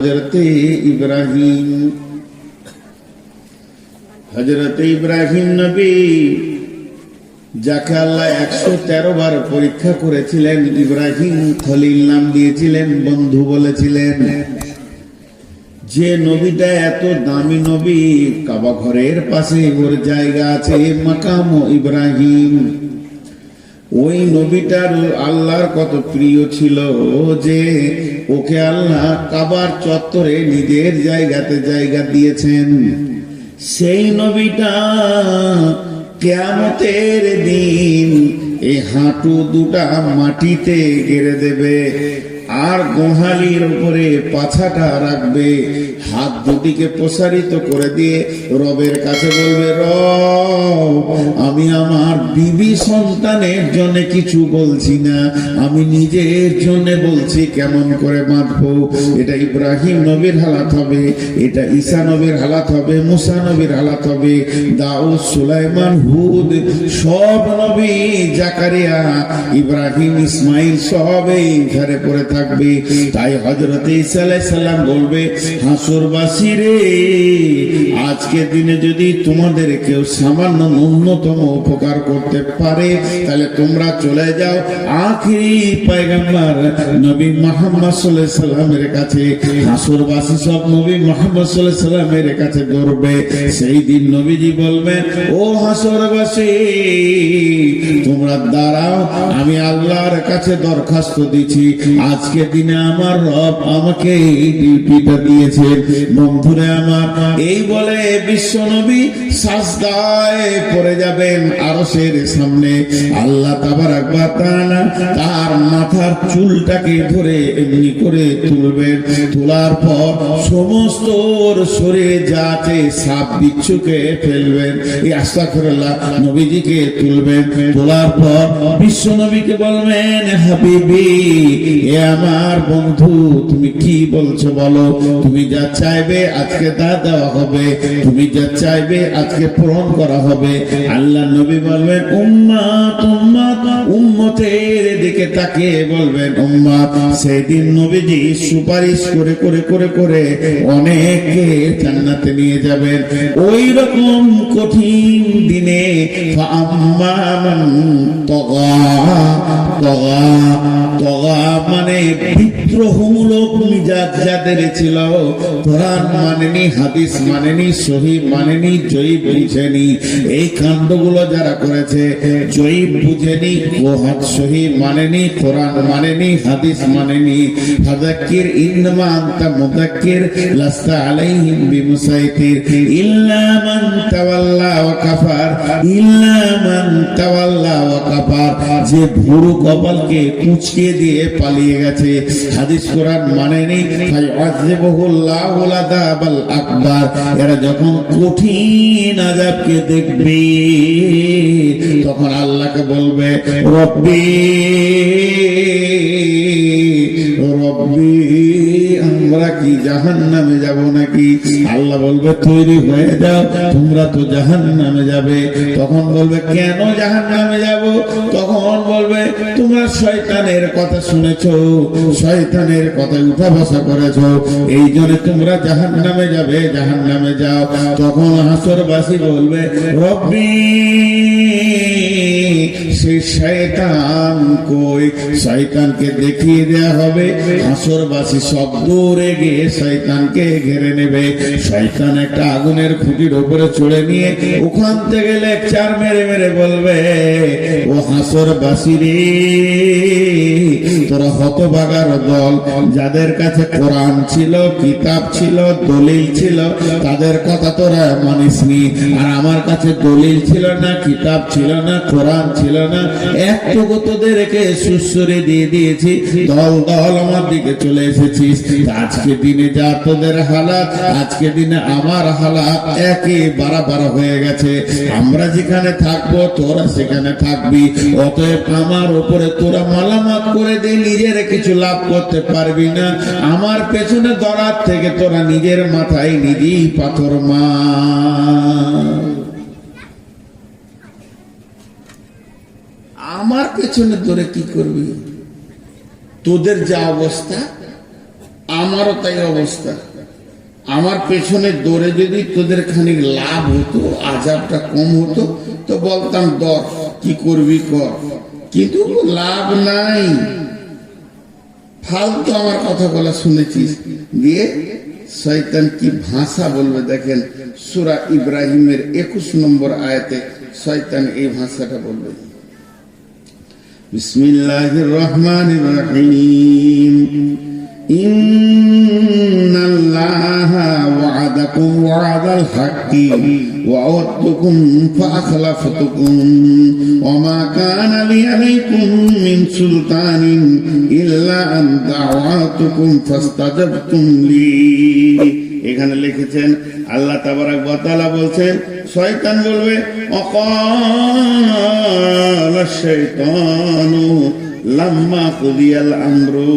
হযরত ইব্রাহিম নবী যাকে আল্লাহ 113 বার পরীক্ষা করেছিলেন, ইব্রাহিম খলিল নাম দিয়েছিলেন, বন্ধু বলেছিলেন। যে নবীটা এত দামি নবী, কাবা ঘরের পাশে ওর জায়গা আছে, মাকাম ইব্রাহিম। ওই নবীটার আল্লাহর কত প্রিয় ছিল যে ওকে আল্লাহ কাবার চত্বরে নিজের জায়গাতে জায়গা দিয়েছেন। সেই নবীটা কিয়ামতের দিন এই হাঁটু দুটা মাটিতে গেড়ে দেবে, আর গোহালির উপরে পাছাটা রাখবে, হাত দুটিকে প্রসারিত করে দিয়ে রবের কাছে বলবে, রব, আমি আমার বিবি সন্তানের জন্য কিছু বলছি না, আমি নিজের জন্য বলছি, কেমন করে বাঁধবো। এটা ইব্রাহিম নবীর হালাত হবে, এটা ঈসা নবীর হালাত হবে, মুসা নবীর হালাত হবে, দাউদ, সুলাইমান, হুদ, সব নবী, জাকারিয়া, ইব্রাহিম, ইসমাইল সব এই ঘরে পড়ে থাকবে। তাই হযরত ঈসা আলাইহিস সালাম বলবে, হাসরবাসী রে, আজকের দিনে যদি তোমাদের কেউ সামান্য ন্যূনতম উপকার করতে পারে, তাহলে তোমরা চলে যাও আখিরি পয়গম্বর নবী মুহাম্মদ সাল্লাল্লাহু আলাইহি সাল্লামের কাছে। হাসরবাসী সব নবী মুহাম্মদ সাল্লাল্লাহু আলাইহি সাল্লামের কাছে দৌড়বে। সেই দিন নবীজি বলবেন, ও হাসরবাসী, তোমরা দাঁড়াও, আমি আল্লাহর কাছে দরখাস্ত দিচ্ছি, আজকে দিনে আমার রব আমাকে এই ডিউটিটা দিয়েছে। বন্ধুরা আমার, এই বলে বিশ্ব নবী সাজদায় পড়ে যাবেন আরশের সামনে। আল্লাহ তাবারাক ওয়া তাআলা তার মাথার চুলটাকে ধরে এমনি করে তুলবেন, তোলার পর সমস্ত শরীরে যা আছে সাপ বিচ্ছুকে ফেলবেন, এই আস্তাগফিরুল্লাহ, নবীজিকে তুলবেন, তোলার পর বিশ্ব নবীকে বলবেন, হাবিবি, এ আমার বন্ধু, তুমি কি বলছো বলো, তুমি যা চাইবে আজকে তা দেওয়া হবে, তুমি যা চাইবে আজকে পূরণ করা হবে। আল্লাহ নবী বলবেন, উম্মত উম্মত, উম্মতের দিকে তাকিয়ে বলবেন উম্মত। সেদিন নবীজি সুপারিশ করে করে করে করে অনেককে জান্নাতে নিয়ে যাবেন। ওই রকম কঠিন দিনে ফাআম্মা মান তাগা, তাগা, তাগা মানে বিদ্রোহমূলক মিজাজ যাদের ছিল, কোরআন মানেনি, হাদিস মানেনি, সহি মানেনি, জয়ীব বুঝেনি, এই কাণ্ডগুলো যারা করেছে, জয়ীব বুঝেনি, ওহাদ সহি মানেনি, কোরআন মানেনি, হাদিস মানেনি, ফাযাক্কির ইন্নামা আনতা মুযাক্কির লাস্তা আলাইহিম বিমুসাইতির ইল্লা মান তাওয়াল্লা ওয়া কাফার, ইল্লা মান তাওয়াল্লা ওয়া কাফার, যে ভুরু কপালকে কুঁচকে দিয়ে পালিয়ে গেছে, হাদিস কোরআন মানেনি, ফায়ুযিবুহুল্লাহুল আযাবাল আকবার। এরা যখন কঠিন আযাবকে দেখবে, তখন আল্লাহকে বলবে, রব্বি রব্বি, আমরা কি জাহান্নামে যাব নাকি? আল্লাহ বলবে, তৈরি হয়ে যাও, তোমরা তো জাহান্নামে যাবে। তখন বলবে, কেন জাহান্নামে যাব? তখন বলবে, তোমরা শয়তানের কথা শুনেছো, শয়তানের কথা উঠা বসা করেছো, এই জন্য তোমরা জাহান্নামে যাবে, জাহান্নামে যাও। তখন হাসরবাসী বলবে, রব্বি, সেই শয়তান কই? শয়তানকে দেখিয়ে দেয়া হবে। হাসরবাসী সব দৌড়ে গিয়ে শয়তানকে ঘিরে নেবে। শয়তান একটা আগুনের খুঁটির উপরে চড়ে নিয়ে ওখান থেকে লেকচার মেরে মেরে বলবে, ও হাসরবাসী রে, তোরা হতভাগার দল, যাদের কাছে কোরআন ছিল, কিতাব ছিল, দলিল ছিল, তাদের কথা তোরা মানিসনি, আর আমার কাছে দলিল ছিল না, কিতাব ছিল না, কোরআন ছিল না, একটুকু তোদেরকে সুসরে দিয়ে দিয়েছি, দল দল আমার দিকে চলে এসেছিস। আজকে দিনে যা তোদের হালাত, আজকে দিনে আমার হালাত একই বাড়া হয়ে গেছে। আমরা যেখানে থাকবো তোরা সেখানে থাকবি, অতএব আমার উপরে তোরা মালামাত করে দিয়ে নিজের কিছু লাভ করতে পারবি না। আমার পেছনে দরার থেকে তোরা নিজের মাথায় নিজেই পাথর মার। আমার পেছনে ধরে কি করবি? তোদের যা অবস্থা আমারও তাই অবস্থা। আমার পেছনে দৌড়ে যদি তোদের খানিক লাভ হতো, আজাবটা কম হতো, তো বলতাম দর কি করবি কর, কিন্তু লাভ নাই। ফালতু আমার কথা বলা শুনেছিস। দিয়ে শয়তান কি ভাষা বলবে দেখেন, সূরা ইব্রাহিমের 21 নম্বর আয়াতে শয়তান এই ভাষাটা বলবে, বিসমিল্লাহির রহমানির রহিম, ইন্নাল্লাহা ওয়া'আদাকুম ওয়া'দাল হাক্কি ওয়া ওয়া'আদতুকুম ফাআখলাফতুকুম ওয়া মা কানা লি আলাইকুম মিন সুলতানিন ইল্লা আন দা'ওয়াতুকুম ফাস্তাজাবতুম লি। এখানে লিখেছেন আল্লাহ তাবারাক ওয়া তাআলা বলছেন, শয়তান বলবে অকালা শাইতানু লাম্মা কুদিয়াল আমরু।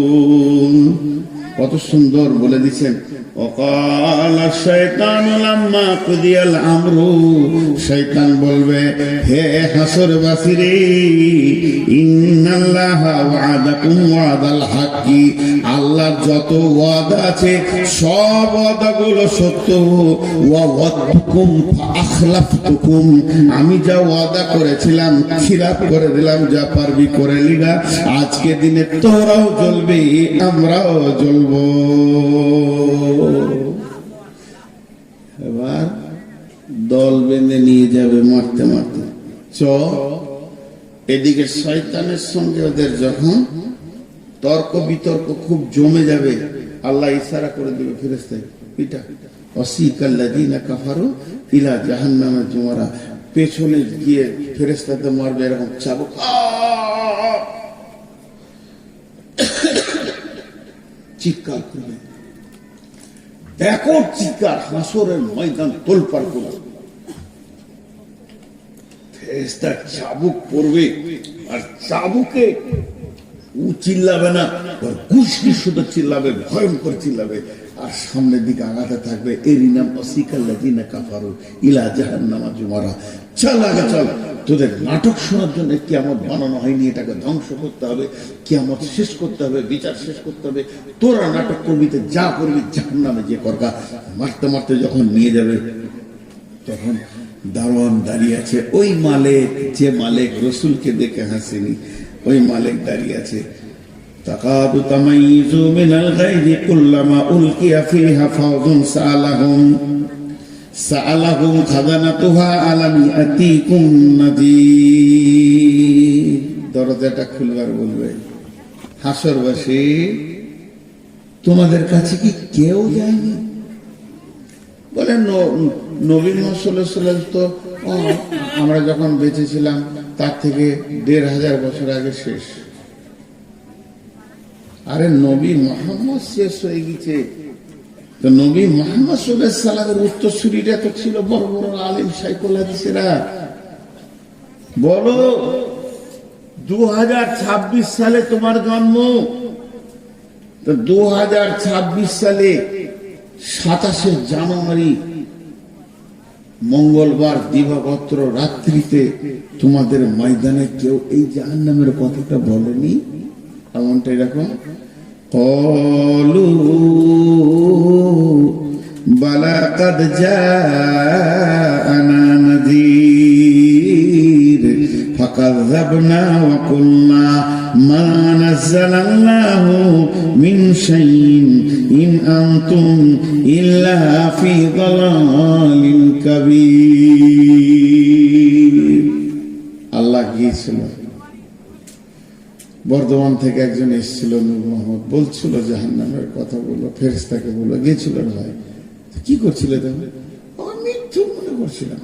কত সুন্দর বলে দিচ্ছেন, ওয়াকালা শাইতানু লাম্মা কুদিয়াল আমরু। শয়তান বলবে, হে হাসরবাসীরে, ইন্নাল্লাহা ওয়া'আদাকুম ওয়া'দাল হাক্কি, আল্লাহর যত ওয়াদা আছে সব ওয়াদাগুলো সত্য। ওয়া ওয়া'আদতুকুম ফাআখলাফতুকুম, আমি যা ওয়াদা করেছিলাম খিলাফ করে দিলাম, যা পারবি করে নিলা। আজকে দিনে তোরাও জ্বলবে, আমরাও জ্বলবো। এবার দল বেঁধে নিয়ে যাবে মারতে মারতে। এদিকে শয়তানের সঙ্গে ওদের যখন তর্ক বিতর্ক খুব জমে যাবে, আল্লাহ ইশারা করে দেবে ফেরেশতাকে, পিটা ওয়াসিকাল্লাযীনা কাফারু ইলা জাহান্নামা যুমারা, পেছনে গিয়ে ফেরেশতাতে মারবে এরকম চাবুক, চিৎকার করবে, দেখো চিৎকার, হাসরের ময়দান তোলপাড় করবে। ফেরেশতা চাবুক পড়বে, আর চাবুকে ও চিল্লাবে না, ওর গুষ্টি শুধু চিল্লাবে, ভয়ঙ্কর চিল্লাবে, আর সামনের দিকে আগাতে থাকবে। এরই নাম ওয়াসিকাল্লাযীনা কাফারু ইলা জাহান্নামা যুমারা। চল আগে চল, তোদের নাটক শোনার জন্য কিয়ামত বানানো হয়নি, এটাকে ধ্বংস করতে হবে, কিয়ামত শেষ করতে হবে, বিচার শেষ করতে হবে। তোরা নাটক করবি তো যা করবি, জাহান্নামে যে করবা। মারতে মারতে যখন নিয়ে যাবে, তখন দারোয়ান দাঁড়িয়ে আছে, ওই মালিক, যে মালিক রসুলকে দেখে হাসেনি, ওই মালিক দাঁড়িয়ে আছে। তাকাদু তামাইযু মিনাল গায়জি কুল্লামা উলকিয়া ফিহা ফাওজুন সাআলাহুম খাজানাতুহা আলাম ইয়াতিকুম নাযীর। দরজাটা খুলবার বলবে, হাসরবাসী তোমাদের কাছে কি কেউ যায়নি? বলেন নবী মুহাম্মদ সাল্লাল্লাহু আলাইহি ওয়াসাল্লাম তো আমরা যখন বেঁচে ছিলাম তার থেকে 1500 বছর আগে শেষ। আরে নবী মুহাম্মদ শেষ হয়ে গেছে, তো নবী মুহাম্মদ সাল্লাল্লাহু আলাইহি ওয়াসাল্লামের উত্তরসূরিরা তো ছিল বড় বড় আলেম শাইখুল হাদিসেরা। বলো 2026 সালে তোমার জন্ম, তো 2026 সালে 27 জানুয়ারি মঙ্গলবার দিবাগত রাত্রিতে তোমাদের ময়দানে কেউ এই জাহান্নামের কথাটা বলেনি? এমনটা এরকম ক্বালু বালা কাদ জাআনা নাযীর ফাকাযযাবনা ওয়া কুলনা মা নাযালাল্লাহু মিন শাইইন ইন আনতুম ইল্লা ফি যালালিন কাবীর। আল্লাহ গিয়েছিল, বর্ধমান থেকে একজন এসেছিল, নূর মোহাম্মদ, বলছিল জাহান্নামের কথা বললো, ফেরেশতাকে বললো, গিয়েছিল ভাই, কি করছিল? মৃত্যু মনে করছিলাম,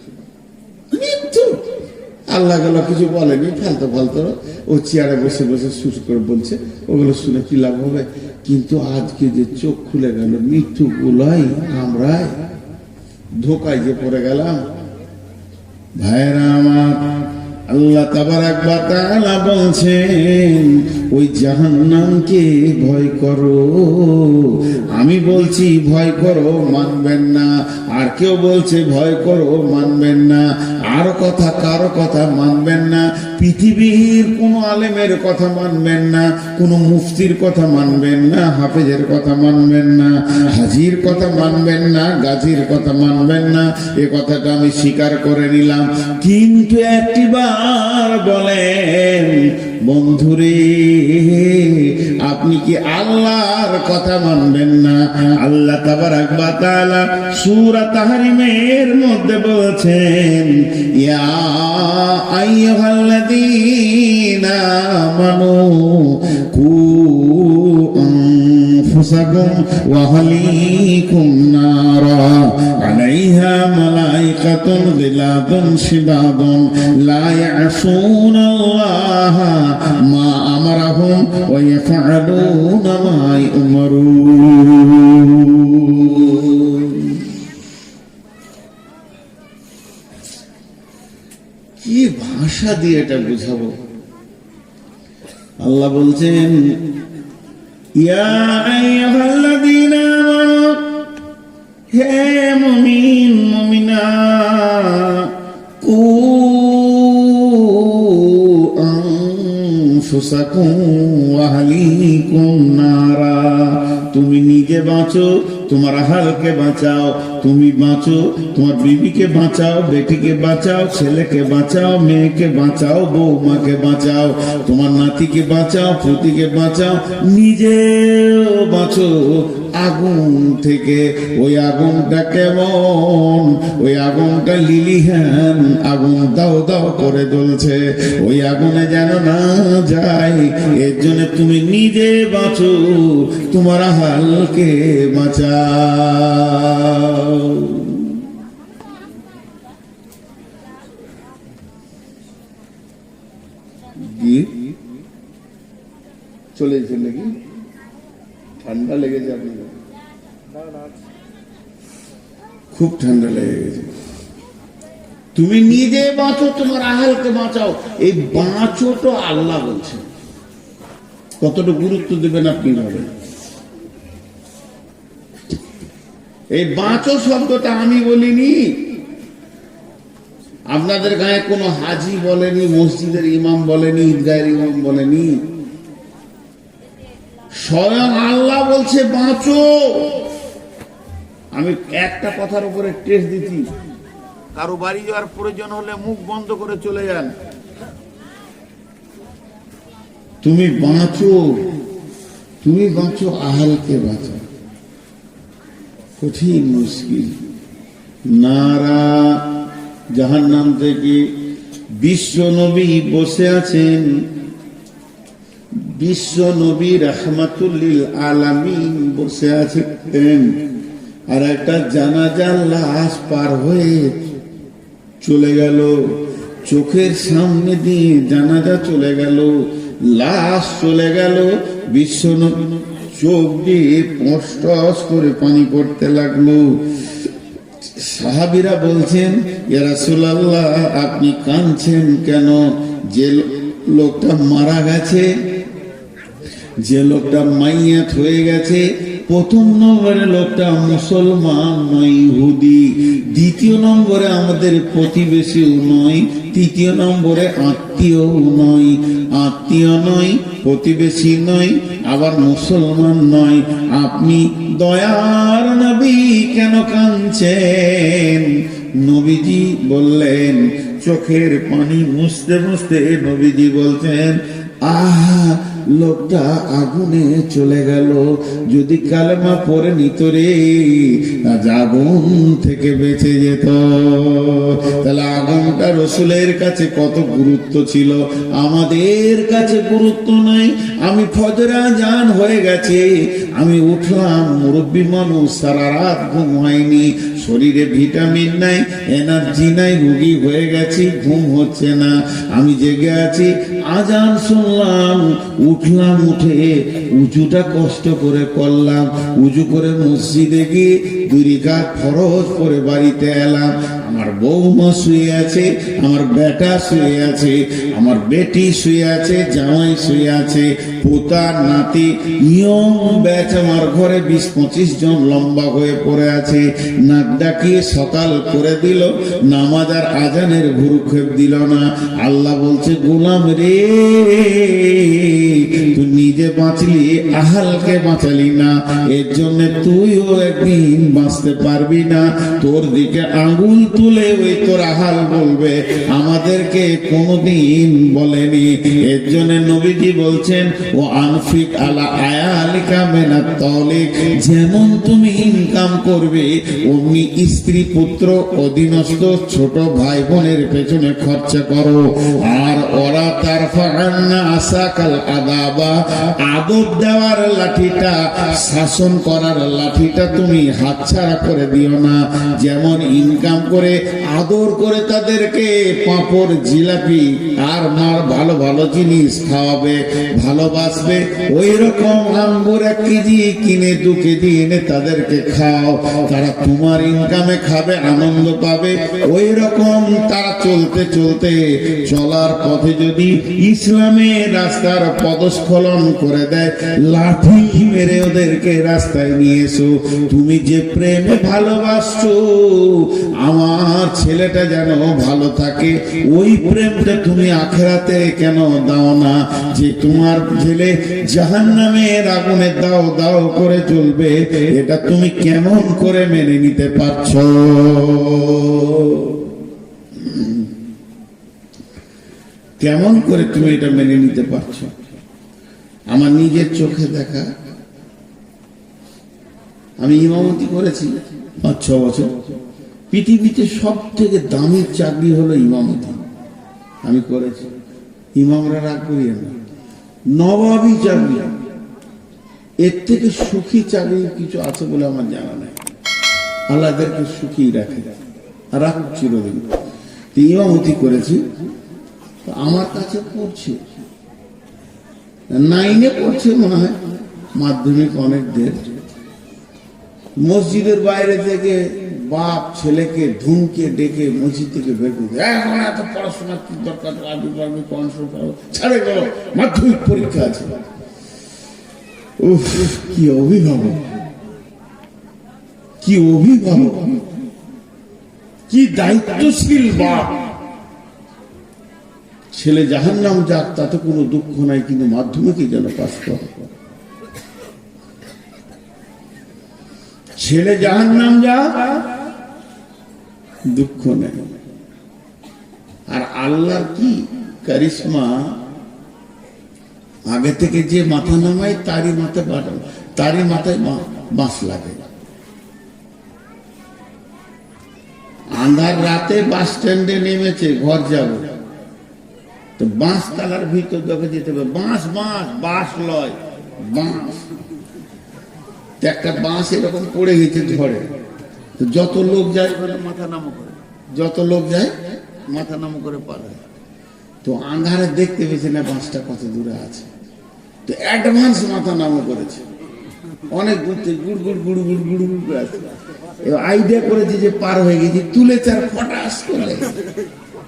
মৃত্যু। আল্লাহ গেল কিছু বলেনি, ফালতু ফালতু ও চেয়ারে বসে বসে সুর করে বলছে, ওগুলো শুনে কি লাভ হবে? কিন্তু আজকে যে চোখ খুলে গেল, মৃত্যু গুলাই আমরা ধোকায় যে পড়ে গেলাম। ভাইরা আমার, আল্লাহ তাবারাক ওয়া তাআলা বলছেন ওই জাহান্নামকে ভয় করো। আমি বলছি ভয় করো, মানবেন না। আর কেউ বলছে ভয় করো, মানবেন না। আর কথা কারো কথা মানবেন না। পৃথিবীর কোন আলেমের কথা মানবেন না, কোন মুফতির কথা মানবেন না, হাফেজের কথা মানবেন না, হাজির কথা মানবেন না, গাজীর কথা মানবেন না, এ কথাটা আমি স্বীকার করে নিলাম। কিন্তু একটিবার বলেন বন্ধুরে, আপনি কি আল্লাহর কথা মানবেন না? আল্লাহ তাবারাক ওয়া তাআলা সূরা তাহরিমের মধ্যে বলেছেন, ইয়া আইয়ুহাল্লাযীনা আমানু কু আনফুসাকুম ওয়া আহলিকুম নারা আলাইহা মালাইকাতুন গিলাদুন শিদাদুন লা ইয়াসুনাল্লাহা মা আমারাহুম ওয়া ইয়াফআলুনা মা ইউমারুন। কি ভাষা দিয়ে এটা বুঝাবো? আল্লাহ বলছেন, ইয়া আইয়ুহাল্লাযীনা আমানু, হে মুমিন মুমিনা, কু আনফুসাকুম ওয়া আহলিকুম নারা, তুমি নিজে বাঁচো, তোমার আহালকে বাঁচাও, তুমি বাঁচো, তোমার বিবিকে বাঁচাও, বেটিকে বাঁচাও, ছেলেকে বাঁচাও, মেয়েকে বাঁচাও, বৌমাকে বাঁচাও, তোমার নাতিকে বাঁচাও, পুতিকে বাঁচাও, নিজেও বাঁচো আগুন থেকে। ওই আগুনটা কেমন? ওই আগুনটা লিলিহান আগুন, দাও দাও করে জ্বলছে, ওই আগুনে যেন না যায়, এর জন্য তুমি নিজে বাঁচো, তোমার আহালকে বাঁচাও। চলে নাকি? ঠান্ডা লেগেছে আপনাদের? খুব ঠান্ডা লেগে গেছে। তুমি নিজে বাঁচো, তোমার আহালকে বাঁচাও। এই বাঁচো তো আল্লাহ বলছে, কতটা গুরুত্ব দেবেন আপনি ভাবেন। এই বাঁচো শব্দটা আমি বলিনি, আপনাদের গায়ে কোনো হাজি বলেনি, মসজিদের ইমাম বলেনি, ঈদগাহের ইমাম বলেনি, স্বয়ং আল্লাহ বলছে বাঁচো। আমি একটা কথার উপরে টেস্ট দিচ্ছি, কারো বাড়ি যাওয়ার প্রয়োজন হলে মুখ বন্ধ করে চলে যান। তুমি বাঁচো, তুমি বাঁচো, আহালকে বাঁচো। কঠিন মুশকিল। নারা, জাহান্নাম থেকে বিশ্ব নবী বসে আছেন, বিশ্ব নবী রাহমাতুল লিল আলামিন বসে আছেন, আর একটা জানাজার লাশ পার হয়ে চলে গেল, চোখের সামনে দিয়ে জানাজা চলে গেল, লাশ চলে গেল, বিশ্ব নবী চোখ দিয়ে পশটস করে পানি পড়তে লাগলো। সাহাবীরা বলছেন, ইয়া রাসূলুল্লাহ, আপনি কাঁদছেন কেন? যে লোকটা মারা গেছে, যে লোকটা মাইয়াত হয়ে গেছে, প্রথম নম্বরে লোকটা মুসলমান নয়, ইহুদি। দ্বিতীয় নম্বরে আমাদের প্রতিবেশীও নয়, তৃতীয় নম্বরে আত্মীয়ও নয়, আত্মীয় নয়, প্রতিবেশী নয়, আবার মুসলমান নয়। আপনি দয়ার নবী কেন কাঁদছেন? নবীজি বললেন, চোখের পানি মুছতে মুছতে নবীজি বলছেন, আহা, লোকটা আগুনে চলে গেল, যদি কালেমা পড়ে নিত রে, আগুন থেকে বেঁচে যেত। তাহলে আগুনটা রসুলের কাছে কত গুরুত্ব ছিল, আমাদের কাছে গুরুত্ব নাই। আমি ফজরা জান হয়ে গেছে, আমি উঠলাম, মুরব্বী মানুষ, সারা রাত ঘুম হয়নি, শরীরে ভিটামিন নাই, এনার্জি নাই, রোগী হয়ে গেছি, ঘুম হচ্ছে না, আমি জেগে আছি, আজান শুনলাম, উঠলাম, উঠে উঁচুটা কষ্ট করে করলাম, উঁচু করে মসজিদে গিয়ে 2 রাকাত ফরজ করে বাড়িতে এলাম। আমার বৌমা শুয়ে আছে, আমার বেটা শুয়ে আছে, আমার বেটি শুয়ে আছে, জামাই শুয়ে আছে, পোতা নাতি ইয়ং ব্যাচ আমার ঘরে 20-25 জন লম্বা হয়ে পড়ে আছে। নাক ডাকিয়ে সকাল করে দিল, নামাজ আর আজানের ভুরুক্ষেপ দিল না। আল্লাহ বলছে, গোলাম রে, তুই নিজে বাঁচলি, আহালকে বাঁচালি না, এর জন্য তুইও একদিন বাঁচতে পারবি না। তোর দিকে আঙ্গুল তুলে ওই তোর আহাল বলবে, আমাদেরকে কোনদিন বলেনি। এর জন্য নবীজি বলছেন, ও আনফিক আলা আয়ালিকা মিনাত তালিক, যেমন তুমি ইনকাম করবে অমনি স্ত্রী পুত্র অধীনস্থ ছোট ভাই বোনের পেছনে খরচা করো। আর ওরা তারফাআন্না আসাকাল আদাবা, আদব দেওয়ার লাঠিটা, শাসন করার লাঠিটা তুমি হাতছাড়া করে দিও না। যেমন ইনকাম করে আদর করে তাদেরকে পাঁপড় জিলাপি আর মার ভালো ভালো জিনিস খাওয়াবে, ভালোবাসবে, ওই রকম আঙ্গুর 1 কেজি কিনে 2 কেজি এনে তাদেরকে খাও। তারা তোমার ইনকামে খাবে, আনন্দ পাবে। ওই রকম তারা চলতে চলতে চলার পথে যদি ইসলামের রাস্তার পদস্খলন করে দেয়, লাঠি মেরে ওদেরকে রাস্তায় নিয়ে এসো। তুমি যে প্রেমে ভালোবাসছো আমার ছেলেটা যেন ভালো থাকে, ওই প্রেমটা তুমি আখিরাতে কেন দাও না? যে তোমার ছেলে জাহান্নামের আগুনে দাও দাও করে জ্বলবে, এটা তুমি কেমন করে মেনে নিতে পারছো? কেমন করে তুমি এটা মেনে নিতে পারছো? আমার নিজের চোখে দেখা, আমি ইমামতি করেছি 5-6 বছর। পৃথিবীতে সব থেকে দামি চাকরি হলো ইমামতি, আমি করেছি। ইমামরা রাগ করিয়ে না, নবাবী চাকরি, এর থেকে সুখী চাকরি কিছু আছে বলে আমার জানা নাই। আল্লাহদেরকে সুখী রাখে, রাখুক চিরদিন। ইমামতি করেছি, আমার কাছে পড়ছে 9-এ পড়ছে মনে হয়, মাধ্যমিক অনেক দের। মসজিদের বাইরে থেকে বাপ ছেলেকে ধুমকে ডেকে মসজিদ থেকে বের করে দেয়, এখন এত পড়াশোনা কি দরকার, আবি পারবি ছাড়ে গেল, মাধ্যমিক পরীক্ষা আছে। উফ, কি অভিভাবক, কি অভিভাবক, কি দায়িত্বশীল বাপ। ছেলে জাহান্নাম যাক তাতে কোনো দুঃখ নাই, কিন্তু মাধ্যমিকে যেন পাস করে। ছেলে জাহান্নাম যাক দুঃখ নেই। আর আল্লাহর কি কারিশমা, আগে থেকে যে মাথা নামায় তারই মাথায় পাঠায়, তারই মাথায় বাঁশ লাগে। আন্ধার রাতে বাস স্ট্যান্ডে নেমেছে, ঘর যাবে, তো বাঁশ তালার ভিতর দেখে যেতে হবে, বাঁশ বাঁশ বাঁশ লয় বাঁশ। একটা বাঁশ এরকম পড়ে গেছে ধরে, যত লোক যায় মাথা নামো করে, যত লোক যায় মাথা নামো করে পালায়। তো আন্ধারে দেখতে পেয়েছে না বাঁশটা কত দূরে আছে, তো অ্যাডভান্স মাথা নামো করেছে, অনেক ঘুরতে গুড় গুড় গুড় গুড় গুড় গুড় করে আছে। এবার আইডিয়া করেছে যে পার হয়ে গেছে, তুলে চার ফটাস করে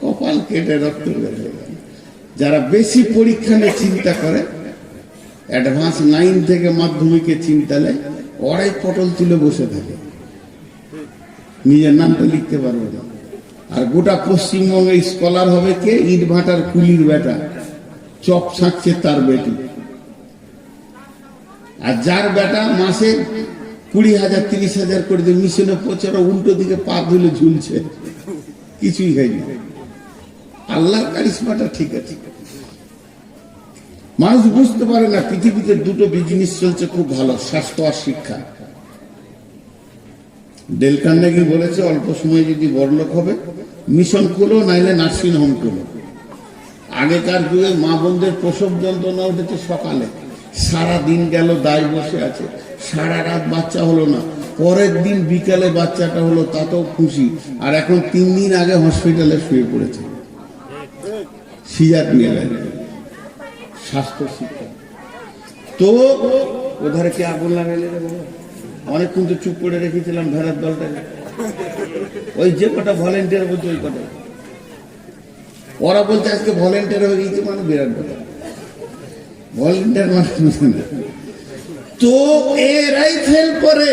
কপাল কেটে রক্ত বের হয়ে গেল। যারা বেশি পরীক্ষা নিয়ে চিন্তা করে, অ্যাডভান্স 9 থেকে মাধ্যমিকে চিন্তা নেয়, ওরাই পটল তুলে বসে থাকে, নিজের নামটা লিখতে পারবে না। আর গোটা পশ্চিমবঙ্গে স্কলার হবে কে? ইট ভাটার কুলির বেটা, চপ ছাঁকছে তার বেটি। আর যার বেটা মাসে 20,000 30,000 করে দিয়ে মিশনে পচেরা উল্টো দিকে পা ধুলে ঝুলছে, কিছুই হয়নি। আল্লাহর কারিশমাটা ঠিক আছে। মানুষ বুঝতে পারে না পৃথিবীতে দুটো বিজনেস চলছে খুব ভালো, স্বাস্থ্য আর শিক্ষা। ডেল কার্নেগি বলেছে, অল্প সময় যদি বড়লোক হবে মিশন খোলো, নাইলে নার্সিং হোম খোলো। আগেকার যুগে মা বোনদের প্রসব যন্ত্রণা উঠেছে সকালে, সারা দিন গেল দায় বসে আছে, সারা রাত বাচ্চা হলো না, পরের দিন বিকালে বাচ্চাটা হলো, তাতেও খুশি। আর এখন 3 দিন আগে হসপিটালে শুয়ে পড়েছে, সিজার নিয়ে গেল। স্বাস্থ্য শিক্ষা তো ওধারে আগুন লাগাইলে অনেকক্ষণ তো চুপ করে রেখেছিলাম ভেড়ার দলটাকে, ওই যে কটা ভলেন্টিয়ার বলছে ওই কটা, ওরা বলছে আজকে ভলেন্টিয়ার হয়ে গেছে, মানে বিরাট কথা। ভলেন্টিয়ার মানে বুঝে না। তো এরাই ফেল করে।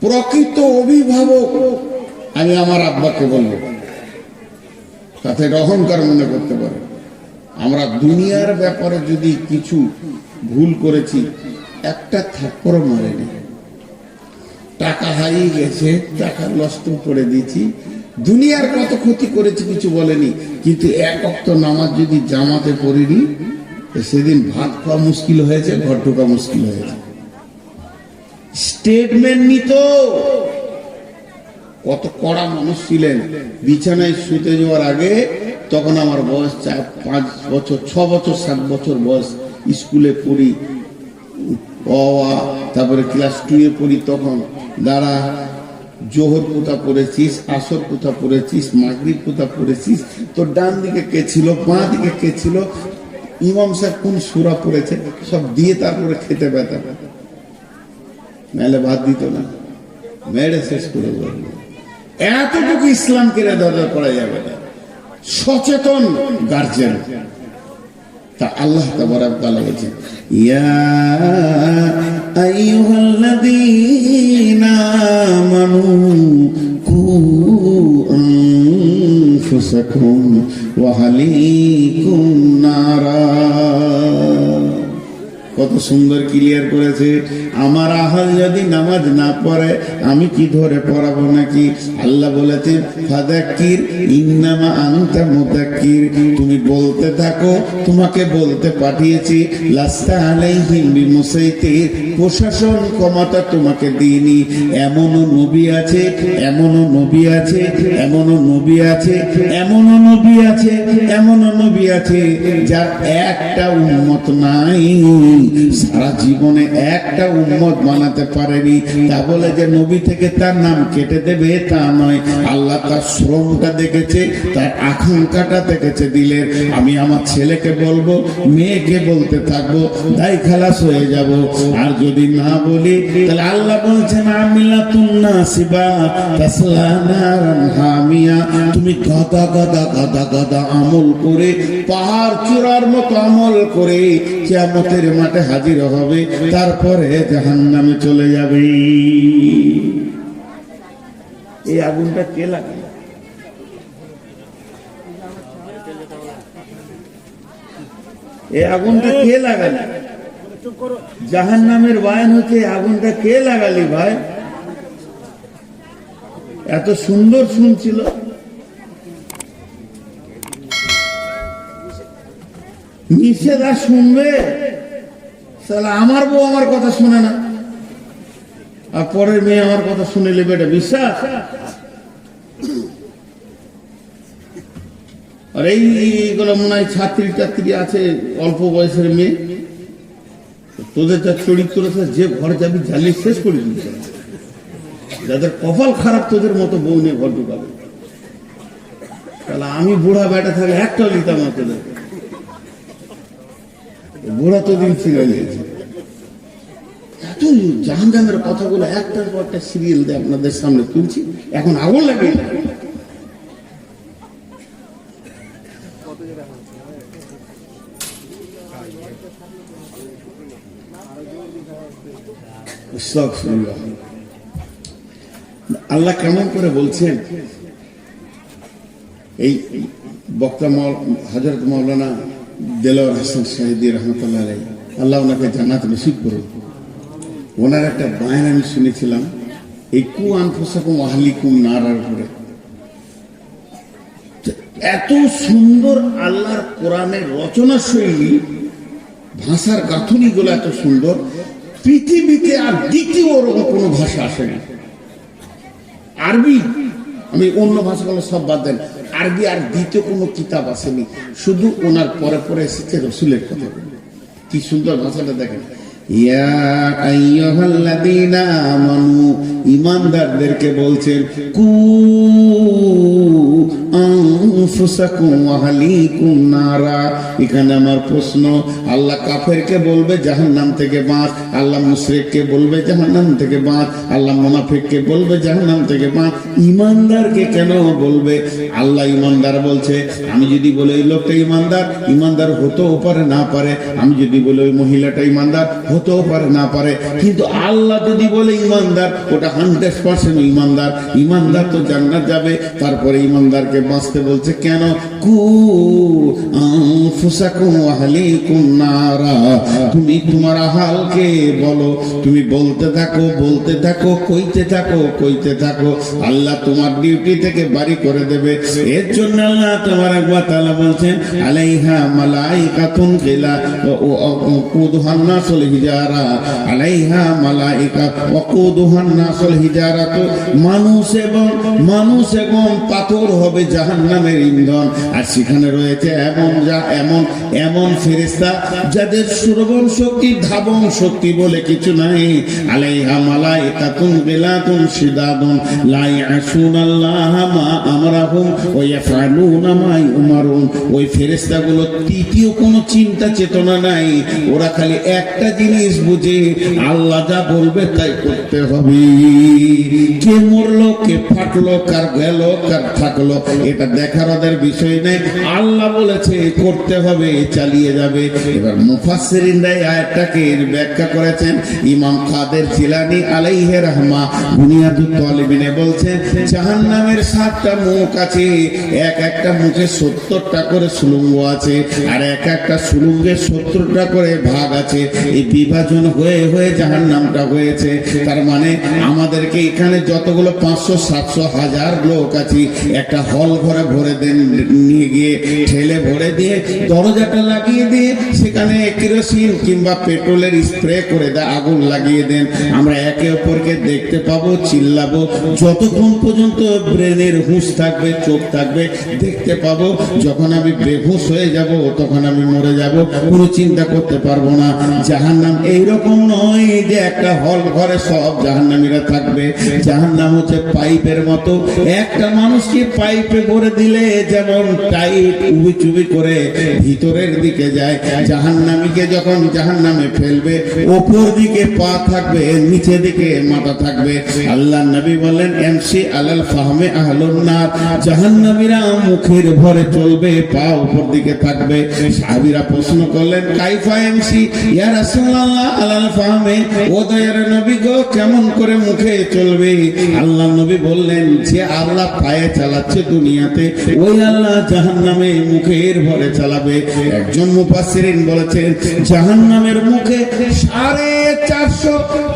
প্রকৃত অভিভাবক আমি আমার আব্বাকে বলবো, তাতে অহংকার মনে করতে পারে। আমরা দুনিয়ার ব্যাপারে যদি কিছু ভুল করেছি, একটা থাপ্পড় মারেনি, টাকা হারিয়ে গেছে, টাকা নষ্ট করে দিয়েছি, দুনিয়ার কত ক্ষতি করেছি কিছু বলেনি। কিন্তু এক ওয়াক্ত নামাজ যদি জামাতে পড়িনি, সেদিন ভাত খাওয়া মুশকিল হয়েছে, ঘর ঢোকা মুশকিল হয়েছে। স্টেটমেন্ট নিত। কত কড়া মানুষ ছিলেন। বিছানায় শুতে যাওয়ার আগে, তখন আমার বয়স 4-5 বছর, 6 বছর 7 বছর বয়স, স্কুলে পড়ি, তারপরে ক্লাস 2 এ পড়ি। তখন দাঁড়া, জোহর কোথা পড়েছিস, আসর কোথা পড়েছিস, মাগরিব কোথা পড়েছিস, তোর ডান দিকে কে ছিল, বাঁ দিকে কে ছিল, ইমাম সাহেব কোন সূরা পড়েছে, সব দিয়ে তারপরে খেতে ব্যথা, নাহলে ভাত দিত না, মেরে শেষ করে বলল। এতটুকু ইসলামকে দরজা করা যাবে না। সচেতন গার্জেন। তা আল্লাহ তাবারক তাআলা বলেছেন, ইয়া আইয়ুহাল্লাযীনা আমানু কু আনফুসাকুম ওয়া আহলিকুম নারা। কত সুন্দর ক্লিয়ার করেছে। আমার আহাল যদি নামাজ না পড়ে, আমি কি ধরে পড়াবো নাকি? আল্লাহ বলেছে, ফাযাক্কির ইন্নামা আনতা মুযাক্কির, তুমি বলতে থাকো, তোমাকে বলতে পাঠিয়েছি। লাস্তা আলাইহিম বিমুসাইতির, প্রশাসন ক্ষমতা তোমাকে দিইনি। এমনও নবী আছে, এমনও নবী আছে, এমনও নবী আছে, এমনও নবী আছে, এমনও নবী আছে যার একটা উম্মত নাই, সারা জীবনে একটা উম্মত বানাতে পারেনি। তা বলে যে নবী থেকে তার নাম কেটে দেবে তা নয়। আল্লাহ তার শ্রমটা দেখেছে, তার আকাঙ্ক্ষাটা দেখেছে দিলের। আমি আমার ছেলেকে বলবো, মেয়েকে বলতে থাকবো, তাই খালাস হয়ে যাব। আর যদি না বলি, তাহলে আল্লাহ বলছেন, আমিলাতুন নাসিবা তাসলা নারান হামিয়া, তুমি গাদা গাদা গাদা গাদা আমল করে, পাহাড় চূড়ার মতো আমল করে কিয়ামতের মাঠে হাজির হবে, তারপরে জাহান্নামে চলে যাবে। এই আগুনটা কে লাগায়? এই আগুনটা কে লাগালে? জাহান্নামের বায়ান হচ্ছে, আগুনটা কে লাগালি ভাই? এত সুন্দর শুনছিল, নিষেধ আর শুনবে? আমার বউ আমার কথা শুনে না, আর পরের মেয়ে আমার কথা শুনে নেবে, এটা বিশ্বাস? আর এইগুলো মনে হয় ছাত্রী আছে, অল্প বয়সের মেয়ে, তোদের যা চরিত্র আছে, যে ঘর যাবি জ্বালিয়ে শেষ করে দিচ্ছে। যাদের কপাল খারাপ, তোদের মতো বউ নিয়ে ঘর ঢুকাবে। তাহলে আমি বুড়া বেটা থাকলে একটা লিতাম না তোদের। বুড়া তো দিন ফিরে নিয়েছে। এত জাহান্নামের কথাগুলো একটার পর একটা সিরিয়াল দিয়ে আপনাদের সামনে তুলছি, এখন আগুন লাগে। আল্লাহ কেমন করে বলছেন? এই বক্তা হযরত মাওলানা দেলোয়ার হোসেন সাইদি রহমতুল্লাহ আলাইহি, আল্লাহ ওনাকে জান্নাত নসিব করুন। ওনার একটা বায়ান আমি শুনেছিলাম, এই কু আনফুসাকুম ওয়া আহলিকুম নারার উপরে। এত সুন্দর আল্লাহর কোরআনের রচনা শৈলী, ভাষার গাঁথনি গুলো এত সুন্দর, পৃথিবীতে আর দ্বিতীয় ওরকম কোনো ভাষা আসে না। আরবি, আমি অন্য ভাষাগুলো সব বাদ দেন, আরবি আর দ্বিতীয় কোনো কিতাব আসেনি, শুধু ওনার পরে পরে এসেছে রসুলের কথা। কি সুন্দর ভাষাটা দেখেন। ইয়া আইয়ুহাল্লাযীনা আমানু, ঈমানদারদেরকে বলছেন, কু আনফুসাকুম ওয়া আহলিকুম নারা। এখানে আমার প্রশ্ন, আল্লাহ কাফেরকে বলবে জাহান্নাম থেকে বাঁচ, আল্লাহ মুশরিককে বলবে জাহান্নাম থেকে বাঁচ, আল্লাহ মুনাফিককে বলবে জাহান্নাম থেকে বাঁচ, ইমানদারকে কেন বলবে? আল্লাহ ইমানদার বলছে, আমি যদি বলে ওই লোকটা ইমানদার, ইমানদার হতেও পারে না পারে, আমি যদি বলে ওই মহিলাটা ইমানদার, হতেও পারে না পারে, কিন্তু আল্লাহ যদি বলে ইমানদার, ওটা 100% ইমানদার। ইমানদার তো জান্নাত যাবে, তারপরে ইমানদারকে বাঁচতে বলছে কেন? কু আনফুসাকুম ওয়া আহলিকুম নারা। তুমি তোমার আহালকে বলো, তুমি বলতে থাকো, বলতে থাকো, কইতে থাকো, কইতে থাকো, আল্লাহ তোমার ডিউটি থেকে বাড়ি করে দেবে। এর জন্য আল্লাহ তাবারাক ওয়া তাআলা বলছেন, আলাইহা মালাইকাতুন ওয়াকুদুহান নাসুল হিজারা, আলাইহা মালাইকা ওয়াকুদুহান নাসুল হিজারাতু। মানুষ এবং পাথর হবে জাহান্নামের ইন্ধন। আর সেখানে রয়েছে এমন ফেরেশতা যাদের শ্রবণ শক্তি, ধাবন শক্তি বলে কিছু নাই। আলাইহা মালাইকাতুন গিলাতুন শিদাদুন লা ইয়াসুনাল্লাহা মা আমরাহুম ওয়া ইয়াফআলুনা মা ইউমারুন। ওই ফেরেশতাগুলো তৃতীয় কোনো চিন্তা চেতনা নাই, ওরা খালি একটা জিনিস বুঝে, আল্লাহ যা বলবে তাই করতে হবে। কে মরলো, কে ফাটলো, কার গেল, কার থাকলো, এটা দেখার ওদের বিষয় নেই। আল্লাহ বলেছে করতে হবে, চালিয়ে যাবে। এবার মুফাসসিরিনরা এই আয়াতটাকে ব্যাখ্যা করেছেন। ইমাম কাদের জিলানী আলাইহি রাহমা বুনিয়াদুত তালিবিনে বলছেন, জাহান্নামের 7টা মুখ আছে, এক একটা মুখে 70টা করে সুলুঙ্গ আছে, আর এক একটা সুলুঙ্গে 70টা করে ভাগ আছে। এই বিভাজন হয়ে হয়ে জাহান্নামটা হয়েছে। তার মানে আমাদেরকে এখানে যতগুলো 500, 700, 1000 লোক আছে, একটা হল ঘরে ভরে দেন, নিয়ে গিয়ে ঠেলে ভরে দিয়ে দরজাটা লাগিয়ে দিয়ে সেখানে কেরোসিন কিংবা পেট্রোলের স্প্রে করে দেয়, আগুন লাগিয়ে দেন। আমরা একে অপরকে দেখতে পাবো, চিল্লাবো, যতক্ষণ পর্যন্ত ব্রেনের হুঁশ থাকবে, চোখ থাকবে, দেখতে পাবো। যখন আমি বেহুশ হয়ে যাব, তখন আমি মরে যাব, কোনো চিন্তা করতে পারবো না। জাহান্নাম এইরকম নয় যে একটা হল ঘরে সব জাহান্নামীরা থাকবে। জাহান্নাম হচ্ছে পাইপের মতো, একটা মানুষকে পাইপে ভরে দিলে যেমন টাইট উবি চুবি করে ভিতরের দিকে যায়, জাহান্নামীকে যখন জাহান্নামে ফেলবে, ওপর দিকে পা থাকবে, নিচে দিকে মাথা থাকবে। আল্লাহ নবী বলেন, এমসি আলাল ফাহমে আহলুন নার। জাহান্নামীরা মুখের ভরে চলবে, পা উপর দিকে থাকবে। সাহাবীরা প্রশ্ন করলেন, কাইফা এমসি ইয়া রাসূলুল্লাহ আলাল ফাহমে, ও দয়ার নবী গো, কেমন করে মুখে চলবে? আল্লাহ নবী বললেন, যে আল্লাহ পায়ে চালাচ্ছে দুনিয়াতে, ওই আল্লাহ জাহান্নামে মুখের ভরে চালাবে। একজন মুফাসসিরিন বলেছেন, জাহান্নামের মুখে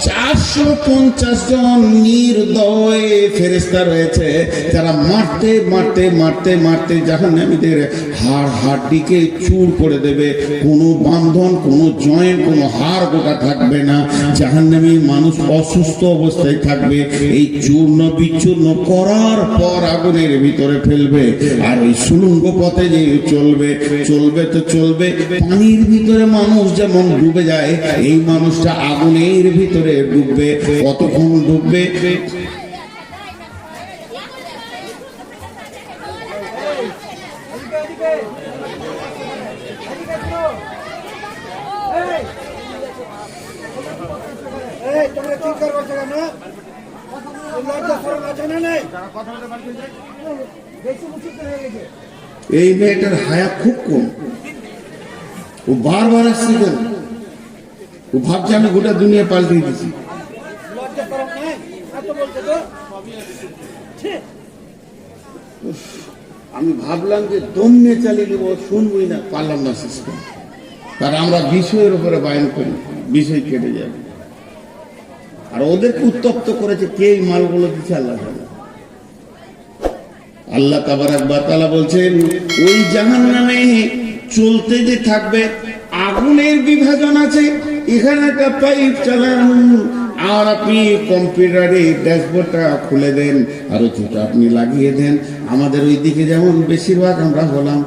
450 জন নির্দয় ফেরেশতা রয়েছে, যারা মারতে মারতে মারতে মারতে জাহান্নামীদের হাড় হাড্ডিকে চূর করে দেবে। কোনো বান্ধন, কোনো জয়েন্ট, কোনো হাড় গোটা থাকবে না। জাহান্নামী মানুষ অসুস্থ অবস্থায় থাকবে। এই চূর্ণ বিচূর্ণ করার পর আগুনের ভিতরে ফেলবে। আর ওই সুলুঙ্গ পথে যে চলবে, চলবে তো চলবে, পানির ভিতরে মানুষ যেমন ডুবে যায়, এই মানুষটা আগুনের ভিতরে ডুববে। কতক্ষণ ডুববে? এই মেয়েটার হায়া খুব কম, ও বারবার আসছে কেন? ও ভাবছে আমি গোটা দুনিয়া পাল্টে দিয়েছি। আমি ভাবলাম যে দম নিয়ে চালিয়ে দেবো, শুনবই না, পারলাম না শেষ করে। কারণ আমরা বিষয়ের উপরে বায়ন করি, বিষয় কেটে যাবে। আর ওদেরকে উত্তপ্ত করেছে কে? এই মালগুলো দিচ্ছে আল্লাহ। আল্লাহ তাবারাক ওয়া তাআলা বলছেন, ওই জাহান্নামে চলতে যে থাকবে, আগুনের বিভাজন আছে। এখানে একটা পাইপ চালান, আর আপনি কম্পিউটারে ড্যাশবোর্ডটা খুলে দেন, আর ওটা আপনি লাগিয়ে দেন। আমাদের ওইদিকে যেমন বেশিরভাগ আমরা হলাম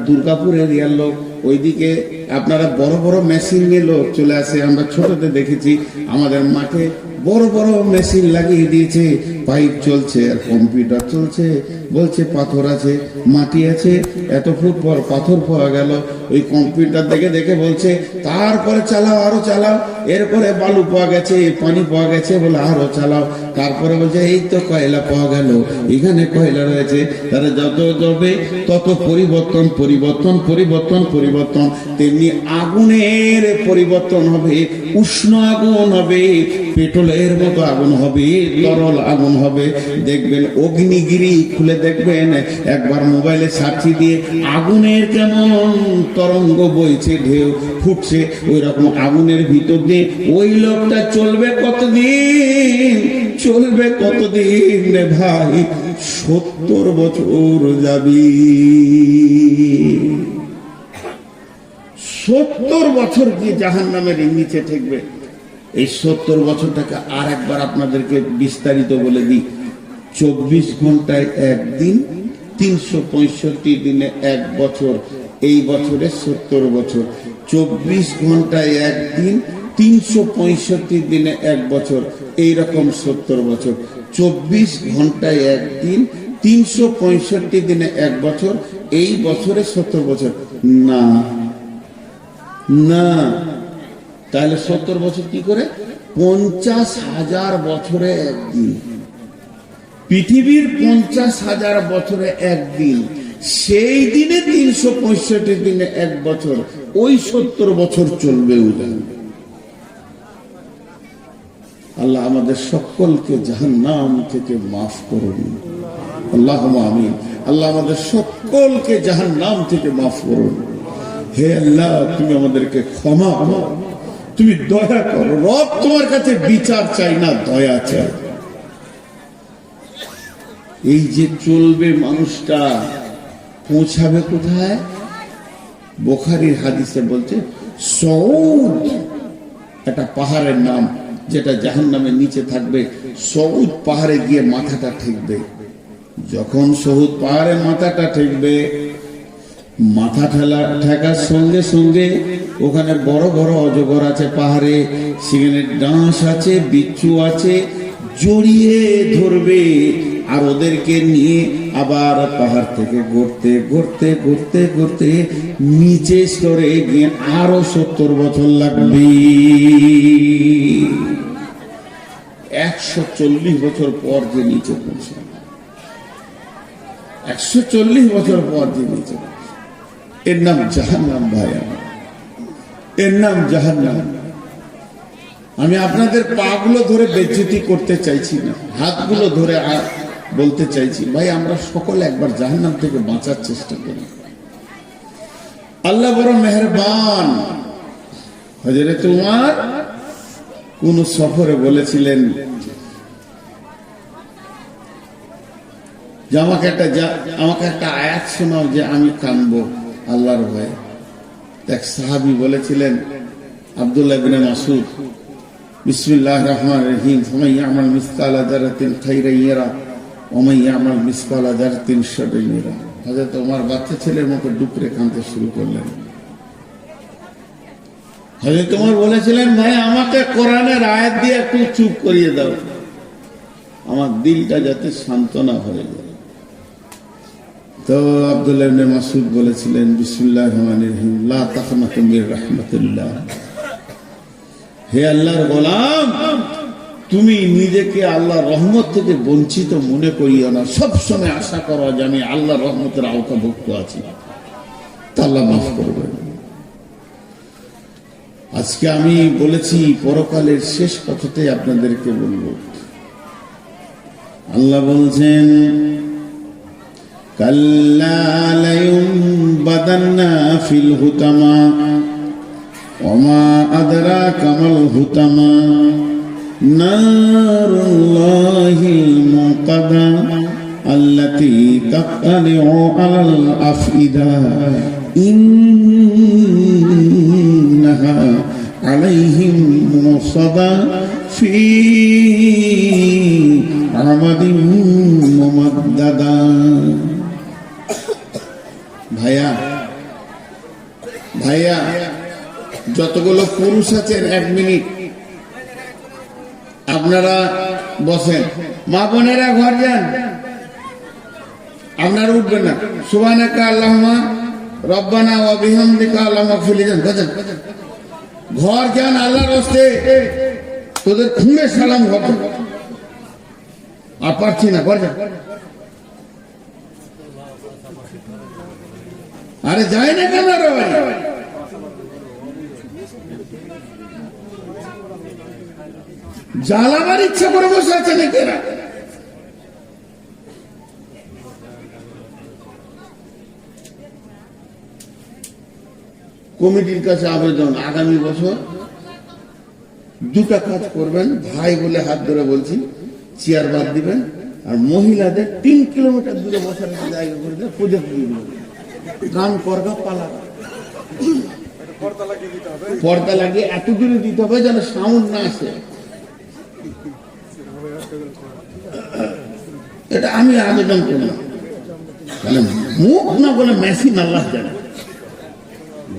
দুর্গাপুর এরিয়ার লোক, ওইদিকে আপনারা বড় বড় মেশিন নিয়ে লোক চলে আসে। আমরা ছোটতে দেখেছি আমাদের মাঠে বড় বড় মেশিন লাগিয়ে দিয়েছে, পাইপ চলছে আর কম্পিউটার চলছে। বলছে পাথর আছে, মাটি আছে, এত ফুট পর পাথর পাওয়া গেল। ওই কম্পিউটার দেখে দেখে বলছে তারপরে চালাও, আরো চালাও, এরপরে বালু পাওয়া গেছে, পানি পাওয়া গেছে, বলে আরো চালাও। তারপরে বলছে এই তো কয়লা পাওয়া গেল, এখানে কয়লা রয়েছে। তারা যত যাবে তত পরিবর্তন পরিবর্তন পরিবর্তন পরিবর্তন। তেমনি আগুনের পরিবর্তন হবে, উষ্ণ আগুন হবে, পেট্রোলের মতো আগুন হবে, তরল আগুন হবে। দেখবেন অগ্নিগিরি খুলে দেখবেন, একবার মোবাইলে সার্চি দিয়ে আগুনের কেমন তরঙ্গ বইছে, ঢেউ ফুটছে, ওই রকম আগুনের ভিতর দিয়ে ওই লোকটা চলবে কতদিন, চলবে কতদিন রে ভাই? 70 বছর যাবি। 70 বছর কি জাহান্নামের নিচে থাকবে। এই 70 বছরটাকে আর একবার আপনাদেরকে বিস্তারিত বলে দিই। 24 ঘন্টায় একদিন, 365 দিনে এক বছর। এই বছরে 70 বছর। 24 ঘন্টায় একদিন, 365 দিনে এক বছর, এইরকম 70 বছর। 24 ঘন্টায় একদিন, 365 দিনে এক বছর, এই বছরে 70 বছর না না। তাহলে 70 বছর কি করে? 50,000 বছরে একদিন। পৃথিবীর 50,000 বছরে একদিন, সেই দিনে 365 দিনে এক বছর, ওই 70 বছর চলবে। আল্লাহ আমাদের সকলকে জাহান্নাম থেকে মাফ করুন, আল্লাহুম্মা আমিন। আল্লাহ আমাদের সকলকে জাহান্নাম থেকে মাফ করুন। হে আল্লাহ, তুমি আমাদেরকে ক্ষমা করো, তুমি দয়া করো। রব তোমার কাছে বিচার চাই না, দয়া চাই। এই যে চলবে মানুষটা, পৌঁছাবে কোথায়? বুখারীর হাদিসে বলছে সৌদ, একটা পাহাড়ের নাম, যেটা জাহান্নামের নিচে থাকবে। সৌদ পাহাড়ে গিয়ে মাথাটা ঠেকবে। যখন সৌদ পাহাড়ে মাথাটা ঠেকবে, মাথা ঠেকার সঙ্গে সঙ্গে ওখানে বড় বড় অজগর আছে পাহাড়ে, সেখানে ডাঁশ আছে, বিচ্ছু আছে, জড়িয়ে ধরবে। আর ওদেরকে নিয়ে আবার পাহাড় থেকে ঘুরতে ঘুরতে ঘুরতে ঘুরতে নিচে স্তরে গিয়ে আরো 70 বছর লাগবে। 140 বছর পর যে নিচে পৌঁছে, 140 বছর পর যে নিচে, এর নাম জাহান্নাম। ভাই, এর নাম জাহান্নাম। আমি আপনাদের পাগুলো ধরে বেজ্জতি করতে চাইছি না, হাতগুলো ধরে বলতে চাইছি, ভাই আমরা সকলে একবার জাহান্নাম থেকে বাঁচার চেষ্টা করি। আল্লাহ বড় মেহেরবান। হযরত উমর কোন সফরে বলেছিলেন যে আমাকে একটা আয়াত শোনাও যে আমি কানবো আল্লাহর ভয়ে। এক সাহাবী বলেছিলেন, আব্দুল্লাহ ইবনে মাসউদ, বিসমিল্লাহির রহমানির রহিম, ফামান ইয়ামাল মিসকালা যারাতিন খাইরান ইয়ারা ওয়া মান ইয়ামাল মিসকালা যারাতিন শাররান ইয়ারা। হযরত ওমর বাচ্চা ছেলের মতো ডুকরে কাঁদতে শুরু করলেন। হযরত ওমর বলেছিলেন, ভাই আমাকে কোরআনের আয়াত দিয়ে একটু চুপ করিয়ে দাও, আমার দিলটা যাতে সান্ত্বনা হয়ে যায়। তো আব্দুল্লাহ ইবনে মাসউদ বলেছিলেন, বিসমিল্লাহির রহমানির রহিম, লা তাকনাতু মির রাহমাতিল্লাহ। হে আল্লাহর গোলাম, তুমি নিজেকে আল্লাহর রহমত থেকে বঞ্চিত মনে করিও না। সবসময় আশা করো যে আমি আল্লাহর রহমতের আওতাভুক্ত আছি, তা আল্লাহ মাফ করবেন। আজকে আমি বলেছি পরকালের শেষ কথাটাই আপনাদেরকে বলবো। আল্লাহ বলছেন, কাল্লা লায়ুনবাদান্না ফিল হুতামা ওমা আদরাকা মাল হুতামা নারুল্লাহিল মুকাদা আল্লাতী তাত্তালিউ আলাল আফইদা ইন্নাহা আলাইহিম মুসাদা ফি আমাদিন মুমাদ্দাদা। ভাইয়া ভাইয়া, যতগুলো পুরুষ আছেন 1 মিনিট আপনারা বসেন, মা বোনেরা ঘর যান, আপনারা উঠবেন না। সুবহানাকা আল্লাহুম্মা রব্বানা ওয়া বিহামদিকা আল্লাহুম্মা ফিলি যান ঘর যান আল্লাহর রাস্তে, তোদের খুঁড়ে সালাম হবে। আর পারছি না, ঘর যান। আরে যায় না কেন? জ্বালাবার ইচ্ছা করে বসে আছে নাকি এরা? কমিটির কাছে আবেদন, আগামী বছর দুটা কাজ করবেন, ভাই বলে হাত ধরে বলছি, চেয়ার বাদ দিবেন আর মহিলাদের 3 কিলোমিটার দূরে বসার জায়গা করে দিয়ে পুজো দিয়ে দিবেন। গান করগা পালা পর্দা লাগিয়ে এত দূরে দিতে হবে যেন সাউন্ড না আসে। এটা আমি আবেদন করলাম। তাহলে মুখ না বলে মেশিন আল্লাহ জানে,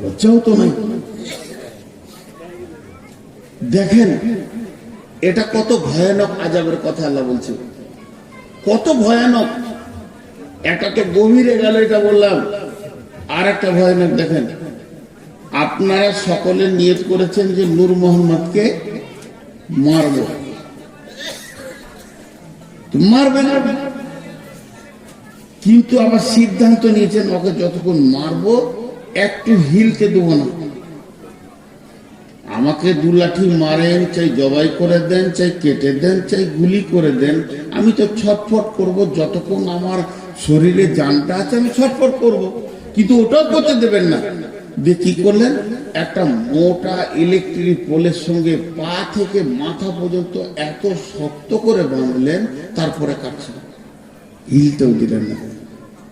লজ্জাও তো নাই। দেখেন এটা কত ভয়ানক আযাবের কথা আল্লাহ বলছে, কত ভয়ানক। এটা তো গভীরে গেল, এটা বললাম। আর একটা ভয়ানক দেখেন, আপনারা সকলে নিয়ত করেছেন যে নূর মোহাম্মদকে মারব, মারবেন, কিন্তু আবার সিদ্ধান্ত নিয়েছেন ওকে যতক্ষণ মারবো একটু হিলতে দেবো না। আমাকে 2 লাঠি মারেন, চাই জবাই করে দেন, চাই কেটে দেন, চাই গুলি করে দেন, আমি তো ছটফট করব। যতক্ষণ আমার শরীরে জানটা আছে আমি ছটফট করব, কিন্তু ওটাও করতে দেবেন না। দিয়ে কি করলেন, একটা মোটা ইলেকট্রিক পোলের সঙ্গে পা থেকে মাথা পর্যন্ত এত শক্ত করে বাঁধলেন, তারপরে কাটছেন, হিলতেও দিলেন না।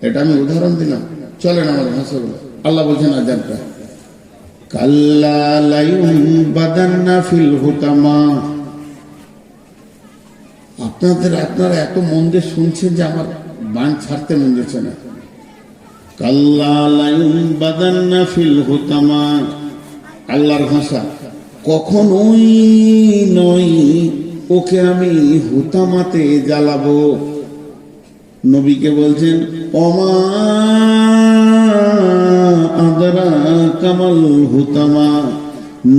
এটা আমি উদাহরণ দিলাম, চলেন আমার ভাষাগুলো। আল্লাহ বলছেন আযাবটা, কাল্লা লায়ুনবাদান্না ফিল হুতামা। আপনারা এত মন দিয়ে শুনছেন যে আমার বান ছাড়তে মন যাচ্ছে না। কাল্লা লায়ুনবাদান্না ফিল হুতামা, আল্লাহর ভাষা, কখনোই নয় ওকে আমি হুতামাতে জ্বালাবো। নবীকে বলছেন ওমা আদরা কামাল হুতামা,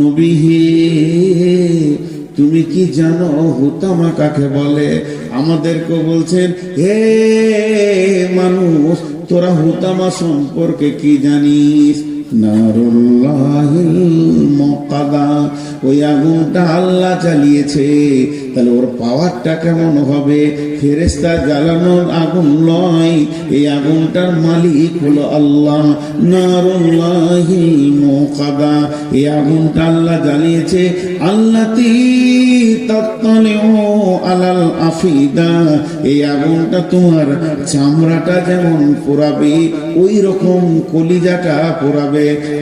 নবী হে তুমি কি জানো হুতামা কাকে বলে? আমাদেরকে বলছেন হে মানুষ, তোরা হুতামা সম্পর্কে কি জানিস? নারুল্লাহিল মুকাদা, ওই আগুনটা আল্লাহ চালিয়েছে। তাহলে ওর পাওয়ারটা কেমন হবে? ফেরেশতা জ্বালানোর আগুন নয়, এই আগুনটার মালিক হলো আল্লাহ। নারুল্লাহিল মুকাদা, এই আগুনটা আল্লাহ জ্বালিয়েছে। আল্লাতি তাত্তালিউ আলাল আফিদা, এই আগুনটা তোমার চামড়াটা যেমন পোড়াবে ওই রকম কলিজাটা পোড়াবে।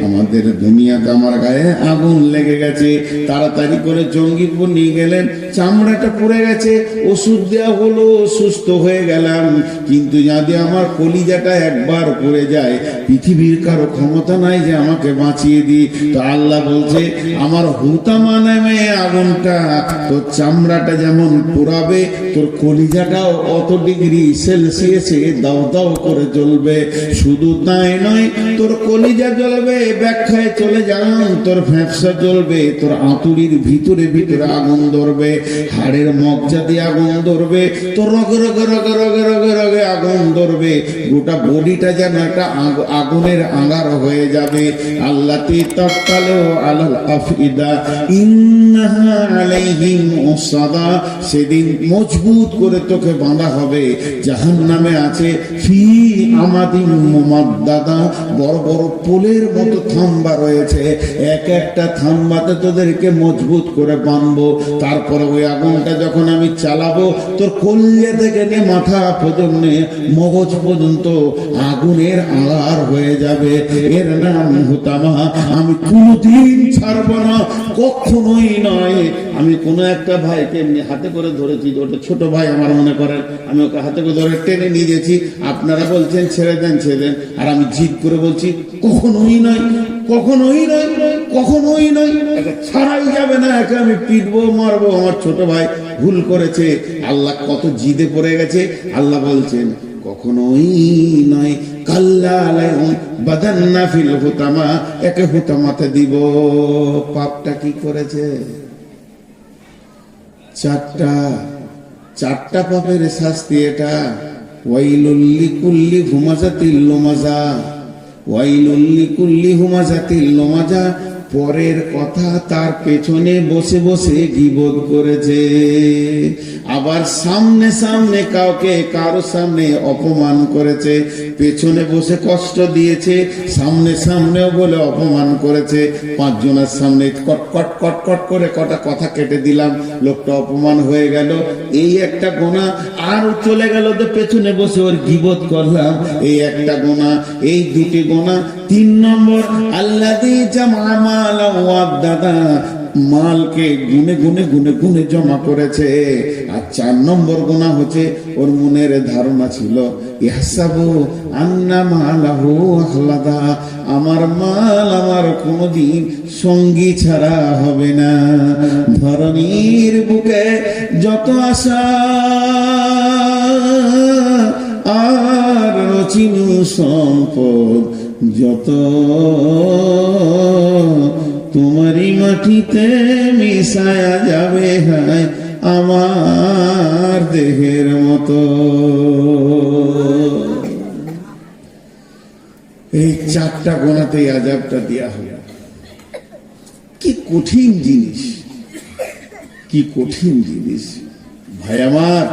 আমাদের দুনিয়াতে আমার গায়ে আগুন লেগে গেছে, তাড়াতাড়ি করে জঙ্গিপুর নিয়ে গেলেন, চামড়াটা পুড়ে গেছে, ওষুধ দেওয়া হলো, সুস্থ হয়ে গেলাম। কিন্তু যদি আমার কলিজাটা একবার পুড়ে যায়, পৃথিবীর কারো ক্ষমতা নাই যে আমাকে বাঁচিয়ে দিই। তো আল্লাহ বলছে আমার হুতামা নামে আগুনটা তোর চামড়াটা যেমন পোড়াবে, তোর কলিজাটাও অত ডিগ্রি সেলসিয়াসে দাও দাও করে জ্বলবে। শুধু তাই নয়, তোর কলিজা জ্বলবে, ব্যাখ্যায় চলে যান, তোর ফ্যাঁপসা জ্বলবে, তোর আঁতুড়ির ভিতরে ভিতরে আগুন ধরবে, হাড়ের মজ্জা দিয়ে আগুন ধরবে, তোর রগে রগে রগে রগে রগে রগে আগুন ধরবে, গোটা বডিটা যেন একটা আগুনের আঙ্গার হয়ে যাবে। আল্লাতি তাক্কালু আলাল আফিদা ইন্নাহা আলাইহিম মুসাদা, সেদিন মজবুত করে তোকে বাঁধা হবে। জাহান্নামে আছে ফি আমাদিন মুমাদ্দাদা, বড় বড় পোলের মতো থাম্বা রয়েছে, এক একটা থাম্বাতে তোদেরকে মজবুত করে বাঁধবো। তারপরে ওই আগুনটা যখন আমি চালাবো, তোর কলিজা থেকে নিয়ে মাথা পর্যন্ত মগজ পর্যন্ত আগুনের আগার হয়ে যাবে। এর নাম হুতামা। আমি কোনোদিন ছাড়বো না, কখনোই নয়। আমি কোনো একটা ভাইকে হাতে করে ধরেছি, ওটা ছোট ভাই আমার মনে করেন, আমি ওকে হাতে করে ধরে টেনে নিয়ে গেছি। আপনারা বলছেন ছেড়ে দেন ছেড়ে দেন, আর আমি জিদ করে বলছি কখনোই নয়, কখনোই নয়, কখনোই নয়, একে ছাড়াই যাবে না, একে আমি পিটবো মারবো। আমার ছোট ভাই ভুল করেছে, আল্লাহ কত জিদে পড়ে গেছে। আল্লাহ বলছেন কখনোই নয়। কাল্লা লায়ুম বাদান্না ফিল হুতামা, একে হুতামাতে দিব। পাপটা কি করেছে? চারটা পাপের শাস্তি এটা। ওয়াইলুল লিকুল্লি হুমাজাতিল লুমাজা, ওয়াইলুল লিকুল্লি হুমাজাতিল লুমাজা, পরের কথা তার পেছনে বসে বসে গীবত করেছে। আবার সামনে সামনে কাউকে কারো সামনে অপমান করেছে, পেছনে বসে কষ্ট দিয়েছে, সামনে সামনেও বলে অপমান করেছে। 5 জনের সামনে কট কট কট কট করে কটা কথা কেটে দিলাম, লোকটা অপমান হয়ে গেল, এই একটা গুনাহ। আর চলে গেল তো পেছনে বসে ওর গীবত করলাম, এই একটা গুনাহ। এই দুটি গুনাহ। 3 নম্বর আল্লাযী জামা মালা ওয়া দাদা, মালকে গুনে গুনে গুনে গুনে জমা করেছে। আর 4 নম্বর গুনাহ হচ্ছে ওর মনের ধারণা ছিল ইহসাবু আন্না মালাহু আখলাদা, আমার মাল আমার কোনদিন সঙ্গী ছাড়া হবে না। ধরনীর বুকে যত আশা আর রচিনু সম্পদ যত, তোমারই মাটিতে মিশায়া যাবে হায় আমার দেহের মতো। এই 4টা গোনাতেই আযাবটা দেয়া হলো। কি কঠিন জিনিস, কি কঠিন জিনিস ভাই আমার।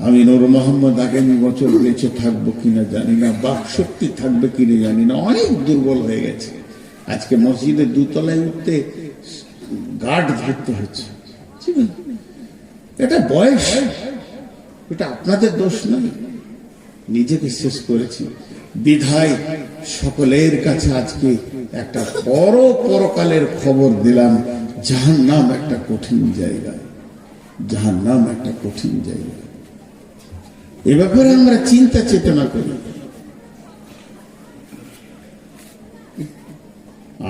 আমি নূর মোহাম্মদ আগামী বছর বেঁচে থাকবো কিনা জানি না, বাক শক্তি থাকবে কিনা জানি না, অনেক দুর্বল হয়ে গেছে। আজকে মসজিদের 2 তলায় উঠতে গার্ড ধরতে হচ্ছে। এটা বয়স, এটা আপনাদের দোষ নয়, নিজেকে শেষ করেছি বিধায় সকলের কাছে আজকে একটা বড় পরকালের খবর দিলাম। জাহান্নাম একটা কঠিন জায়গা, জাহান্নাম একটা কঠিন জায়গা। এ ব্যাপারে আমরা চিন্তা চেতনা করি।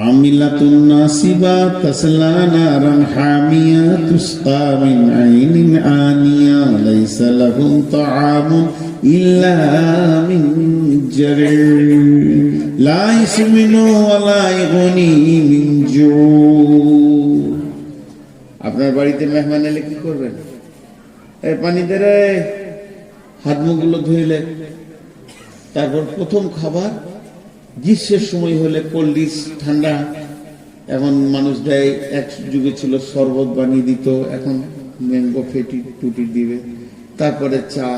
আমিলাতুন নাসিবা তাসলা নারান হামিয়া তুসকা মিন আইনিন আনিয়া লাইসা লাহুম তাআমুন ইল্লা মিন জারির লা ইসমিনু ওয়া লা ইগুনি মিন জু। আপনার বাড়িতে মেহমান এলে কি করবেন? এই পানি দে রে, হাত মুখগুলো ধুইলে, তারপর প্রথম খাবার। গ্রীষ্মের সময় হলে কোল্ড ড্রিঙ্কস ঠান্ডা, এখন মানুষ দেয়, এক যুগে ছিল শরবত বানিয়ে দিত, এখন ম্যাঙ্গো ফেটি টুটি দিবে, তারপরে চা,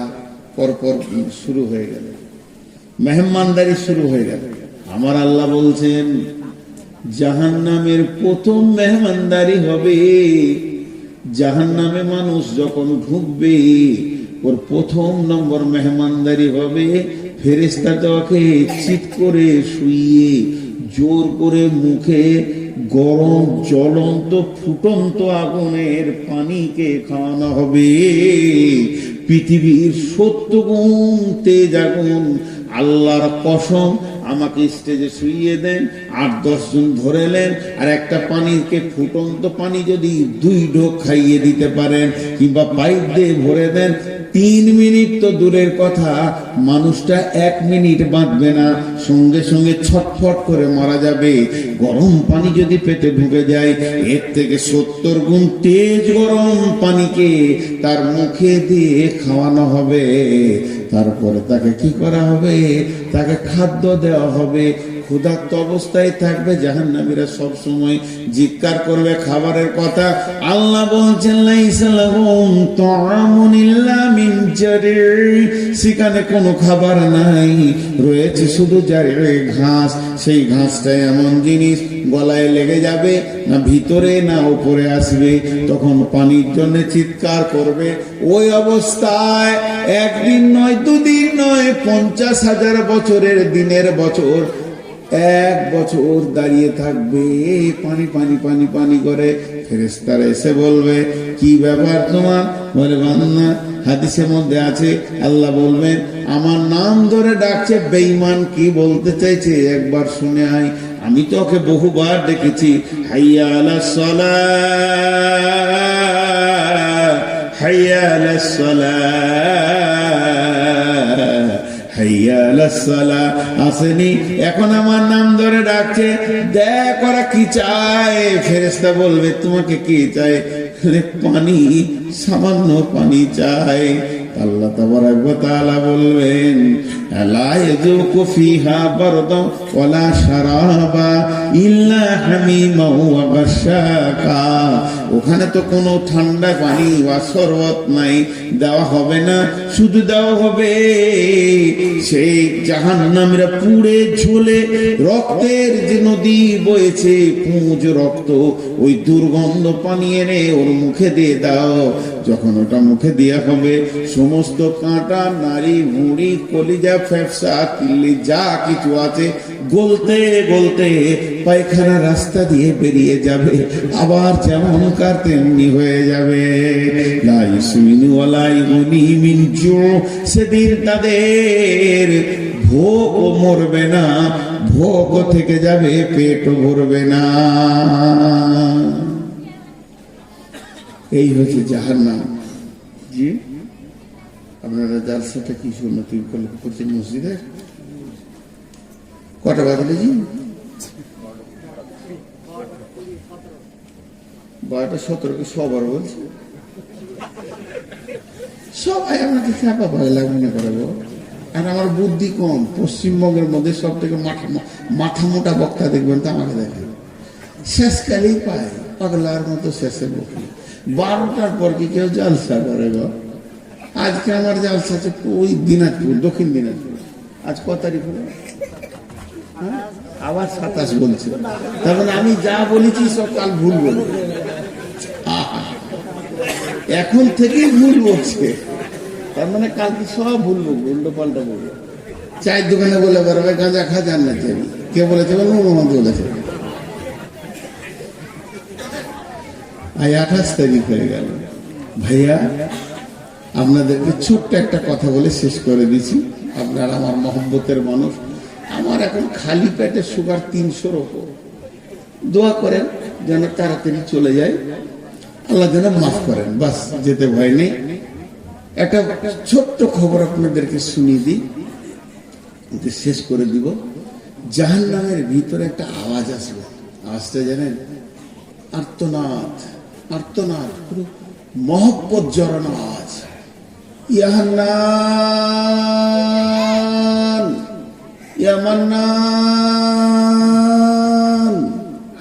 পরপর শুরু হয়ে গেল, মেহমানদারি শুরু হয়ে গেল। আমার আল্লাহ বলছেন জাহান্নামের প্রথম মেহমানদারি হবে, জাহান্নামে মানুষ যখন ঢুকবে ওর প্রথম নম্বর মেহমানদারি হবে ফেরেশতা তাকে চিৎ করে শুইয়ে জোর করে মুখে গরম জ্বলন্ত ফুটন্ত আগুনের পানিকে খাওয়ানো হবে। পৃথিবীর 70 গুণ তেজ আগুন। আল্লাহর কসম, আমাকে স্টেজে শুইয়ে দেন, 8-10 জন ধরে নেন, আর একটা পানিকে ফুটন্ত পানি যদি 2 ঢোক খাইয়ে দিতে পারেন কিংবা পাইপ দিয়ে ভরে দেন, 3 মিনিট তো দূরের কথা, মানুষটা 1 মিনিট বাঁচবে না, সঙ্গে সঙ্গে ছটফট করে মারা যাবে। গরম পানি যদি পেটে ঢুকে যায়, এর থেকে 70 গুণ তেজ গরম পানিকে তার মুখে দিয়ে খাওয়ানো হবে। তারপরে তাকে কি করা হবে? তাকে খাদ্য দেওয়া হবে। ক্ষুধার্ত অবস্থায় থাকবে। জাহান্নামীরা সব সময় জিজ্ঞাসা করবে খাবারের কথা। আল্লাহ বলছেন লাইসা লাহুম তাআমুন ইল্লা মিন জারির, সেখানে কোনো খাবার নাই, রয়েছে শুধু জারির ঘাস। সেই ঘাসটা এমন জিনিস গলায় লেগে যাবে, না ভিতরে না উপরে আসবে, তখন পানির জন্য চিৎকার করবে। ওই অবস্থায় 1 দিন নয়, 2 দিন নয়, 50,000 বছরের দিনের বছর, 1 বছর দাঁড়িয়ে থাকবে পানি পানি পানি পানি করে। ফেরেশতারা এসে বলবে কি ব্যাপার তোমার? বলে বান্দা, হাদিসের মধ্যে আছে আল্লাহ বলবেন আমার নাম ধরে ডাকছে, বেঈমান কি বলতে চাইছে একবার শুনে আয়। আমি তো ওকে বহুবার ডেকেছি, হাইয়া আলাস সালাহ, হাইয়া আলাস সালাহ, হাইয়া আলাস সালাহ আসেনি, এখন আমার নাম ধরে ডাকছে, দেখ ওরা কি চায়। ফেরেশতা বলবে তোমাকে কি চায়? পানি, সামান্য পানি চায়। আল্লাহ তাবারাক ওয়া তাআলা বলবেন লা ইয়াযুকু ফিহা বারদা ওয়ালা শারাবা ইল্লা হামিমা ওয়া গাশশাকা। ওখানে তো কোনো ঠান্ডা পানি বা শরবত নাই, দেওয়া হবে না, শুধু দেওয়া হবে সেই জাহান্নামীরা পুড়ে ঝুলে রক্তের যে নদী বয়েছে, পুঁজ রক্ত, ওই দুর্গন্ধ পানি এনে ওর মুখে দিয়ে দাও। যখন ওটা মুখে দেওয়া হবে, সমস্ত কাঁটা, নাড়ি, মুড়ি, কলিজা, ফ্যাপসা, কিল্লি যা কিছু আছে গলতে গলতে পায়খানা রাস্তা দিয়ে বেরিয়ে যাবে, আবার যেমনকার তেমনি হয়ে যাবে। লা ইসমিনু ওয়ালা ইগুনি মিন জু। সেদিন তাদের ভোগও মরবে না, ভোগও থেকে যাবে, পেটও ভরবে না। এই হচ্ছে জাহান্নাম। জি, আপনারা জালসাটা কি সুন্নতি করছেন মসজিদে? কটা বাজলে জি? 12:17 সবার বলছে, সবাই আমাকে চাপা পাগলা মনে করাবো। আর আমার বুদ্ধি কম, পশ্চিমবঙ্গের মধ্যে সব থেকে মাথা মোটা বক্তা দেখবেন তো আমাকে দেখে, শেষকালেই পায় পাগলার মতো শেষে বকি। 12টার পর কি কেউ জালসা করে গো? আজকে আমার জালসা আছে ওই দিনাজপুর, দক্ষিণ দিনাজপুর। আজ কত তারিখ হলো? আবার 27 বলছে, তার মানে আমি যা বলেছি সব কাল ভুল বলবো। এখন থেকেই ভুল বলছে, তার মানে কালকে সব ভুলবো, উল্টো পাল্টা বলবো। চায়ের দোকানে বলে বেরোবে গাঁজা খা জান্নাতে যাবি, কে বলেছে? মোহাম্মদ বলেছে। আজ 28 তারিখ হয়ে গেল। ভাইয়া, আপনাদেরকে ছোট্ট একটা কথা বলে শেষ করে দিচ্ছি। আপনারা আমার মহব্বতের মানুষ। আমার এখন খালি পেটে সুগার 300-র ওপর। দোয়া করেন যেন তাড়াতাড়ি চলে যায়, আল্লাহ যেন মাফ করেন, বাস, যেতে ভয় নেই। একটা ছোট্ট খবর আপনাদেরকে শুনিয়ে দিই, শেষ করে দিব। জাহান্নামের ভিতরে একটা আওয়াজ আসবে। আওয়াজটা জানেন? আর্তনাদ, আর্তনাদ, পুরো মহব্বত জড়ানো আওয়াজ। ইয়া হান্নান, ইয়া মান্নান।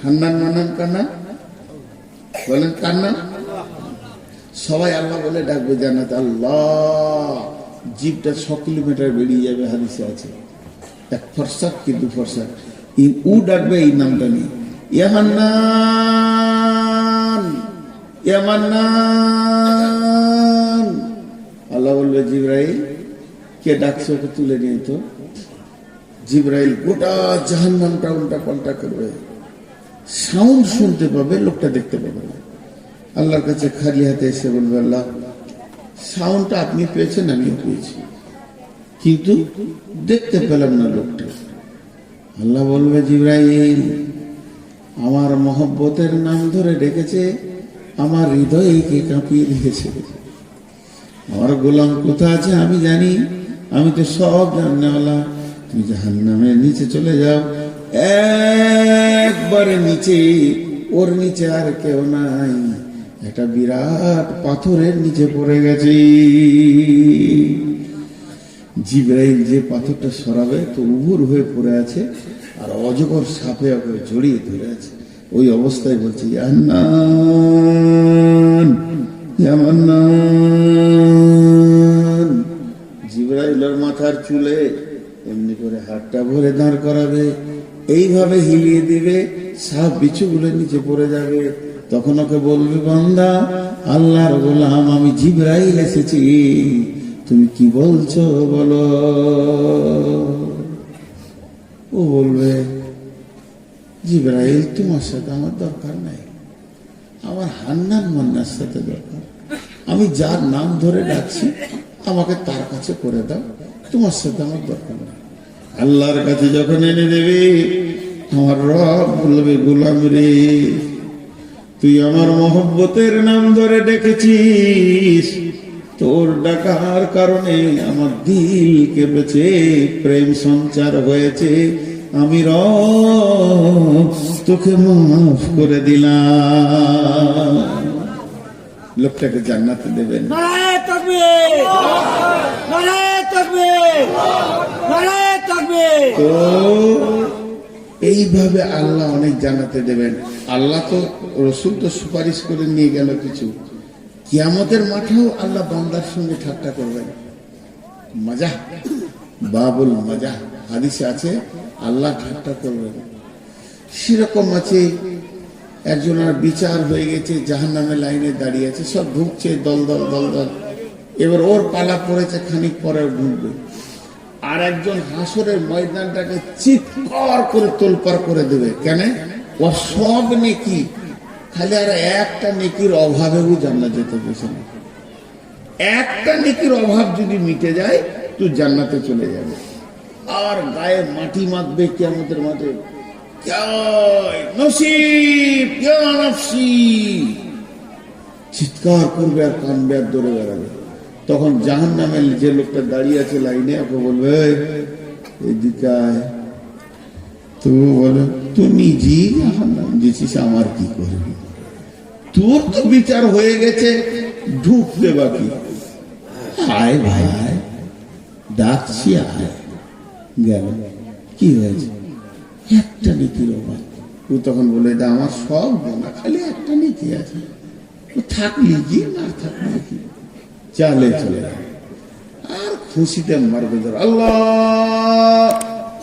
হান্নান মান্নান কান্না বলেন, কান্না। সবাই আল্লাহ বলে ডাকবে জান্নাত, আল্লাহ। জিভটা 6 কিলোমিটার বেরিয়ে যাবে, হাদিসে আছে। এক ফরসাদ কিন্তু ফরসাদ উ ডাকবে এই নামটা নিয়ে, ইয়া হান্নান, ইয়া মান্নান। আল্লাহ বলবে জিবরাইল, কে ডাকছে ওকে তুলে নিয়ে তো। জিবরাইল গোটা জাহান্নামটা উল্টা পাল্টা করবে, সাউন্ড শুনতে পাবে, লোকটা দেখতে পাবে না। আল্লাহর কাছে খালি হাতে এসে বলবে, আল্লাহ, সাউন্ডটা আপনি পেয়েছেন, আমিও পেয়েছি, কিন্তু দেখতে পেলাম না লোকটা। আল্লাহ বলবে, জিবরাইল, আমার মহব্বতের নাম ধরে ডেকেছে, আমার হৃদয়কে কাঁপিয়ে দিয়েছে। আমার গোলাম কোথা আছে আমি জানি, আমি তো সব জাননেওয়ালা। তুমি জাহান্নামের নিচে চলে যাও, একবারে নিচে, ওর নিচে আর কেউ নাই, একটা বিরাট পাথরের নিচে পড়ে গেছে। জিবরাইল যে পাথরটা সরাবে তো উবুর হয়ে পড়ে আছে, আর অজগর সাপে ওকে জড়িয়ে ধরে আছে। ওই অবস্থায় বলছে, ইয়া হান্নান, ইয়া মান্নান। জিবরাইলের মাথার চুলে এমনি করে হাতটা ভরে দাঁড় করাবে, এইভাবে হিলিয়ে দিবে, সাপ বিছুগুলো নিচে পড়ে যাবে। তখন ওকে বলবে, বান্দা, আল্লাহর গোলাম, আমি জিবরাইল এসেছি, তুমি কি বলছো বলো। ও বলবে, জিবরাইল, তোমার সাথে আমার দরকার নাই, আমার হান্নান মান্নার সাথে দরকার। আমি যার নাম ধরে ডাকছি আমাকে তার কাছে করে দাও, তোমার সাথে আমার দরকার নেই। আল্লাহর কাছে যখন এনে দেবে, আমার রব বলবে, গোলাম রে, তুই আমার মহব্বতের নাম ধরে ডেকেছিস, তোর ডাকার কারণে আমার দিল কেঁপেছে, প্রেম সঞ্চার হয়েছে, আমি রব তোকে মাফ করে দিলাম। লোকটাকে জান্নাতে দেবেন। নারায়ে তাকবীর, নারায়ে তাকবীর, নারায়ে তাকবীর। তো এইভাবে আল্লাহ অনেক জান্নাতে দেবেন। আল্লাহ তো, রসুল তো সুপারিশ করে নিয়ে গেল কিছু। কিয়ামতের মাঠেও আল্লাহ বান্দার সঙ্গে ঠাট্টা করবেন। মজা, বাবুল মজা, হাদিসে আছে আল্লাহ ঠাট্টা করবেন। সেরকম আছে একজন আর বিচার হয়ে গেছে, জাহান্নামের লাইনে দাঁড়িয়ে আছে, সব ঢুকছে দল দল দল দল। এবার ওর পালা পড়েছে, খানিক পরে ঢুকবে। আর একজন হাসরের ময়দানটাকে চিৎকার করে তোলপাড় করে দেবে। কেন? ওর সব নেকি, খালি আর একটা নেকির অভাবেও জান্নাত যেতে বসে না। একটা নেকির অভাব যদি মিটে যায় তুই জান্নাতে চলে যাবে। আর গায়ে মাটি মাখবে কিয়ামতের মাঠে, নসিব ইয়া নফসি, চিৎকার করবে আর কানবে আর দৌড়ে বেড়াবে। তখন জাহান্নামের যে লোকটা দাঁড়িয়ে আছে লাইনে, ওকে বলবে এদিকে আয়। তো বলে তুই নিজেই জাহান্নাম দিয়েছিস, আমার কি করবি? তোর তো বিচার হয়ে গেছে, ঢুকতে বাকি। আয় ভাই ডাকছি, আয়। গেল, কি হয়েছে? একটা নীতির অভাব। ও তখন বলে যে আমার সব গোনা, খালি একটা নীতি আছে, থাকলি কি না থাকলি কি, চালে চলে আর খুশিতে মারবে ধর। আল্লাহ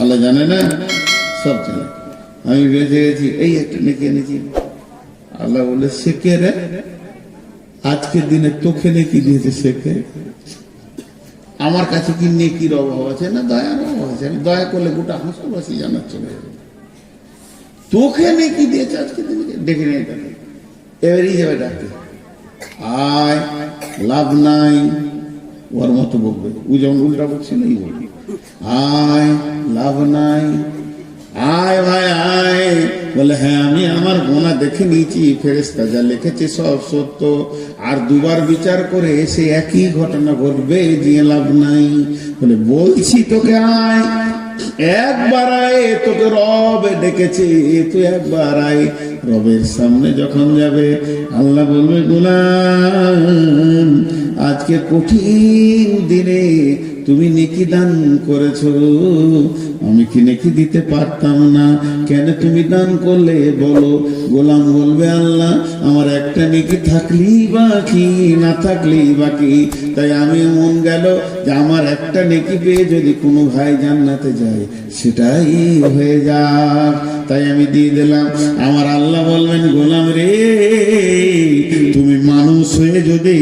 আল্লাহ জানে না সব চলে। আমি বেঁচে গেছি, এই একটা নেকি এনেছি। আল্লাহ বলে সে কে রে? আজকের দিনে তোকে নেকি দিয়েছে সে কে? আমার কাছে কি নেকির অভাব আছে না দয়ার অভাব আছে? আমি দয়া করলে গোটা হাসপাবাসী জানার চলে যাবে। তোকে নেকি দিয়েছে আজকের দিনে, ডেকে নিয়ে যাবে। এবারই যাবে ডাকতে, আয় লাভ নাই, ওর মতো বলবে। ও যেমন উল্টা বলছিল এই বলবে, আয় লাভ নাই, আয় ভাই আয়। বলে হ্যাঁ আমি আমার গোনা দেখে নিয়েছি, ফেরেশতা যা লিখেছে সব সত্য। আর দুবার বিচার করে এসে একই ঘটনা ঘটবে, যে লাভ নাই। বলে বলছি তোকে আয়, একবার আয়, তোকে রব ডেকেছে, তুই একবার আয়। রবের সামনে যখন যাবে, আল্লাহ বলবে গোলাম আজকে কঠিন দিনে তুমি নেকি দান করেছো, আমি কি নেকি দিতে পারতাম না? কেন তুমি দান করলে বলো? গোলাম বলবে আল্লাহ আমার একটা নেকি থাকলেই বাকি, না থাকলেই বাকি। তাই আমি মন গেল যে আমার একটা নেকি পেয়ে যদি কোনো ভাই জান্নাতে যায় সেটাই হয়ে যাক, তাই আমি দিয়ে দিলাম। আমার আল্লাহ বলবেন গোলাম রে, তুমি মানুষ হয়ে যদি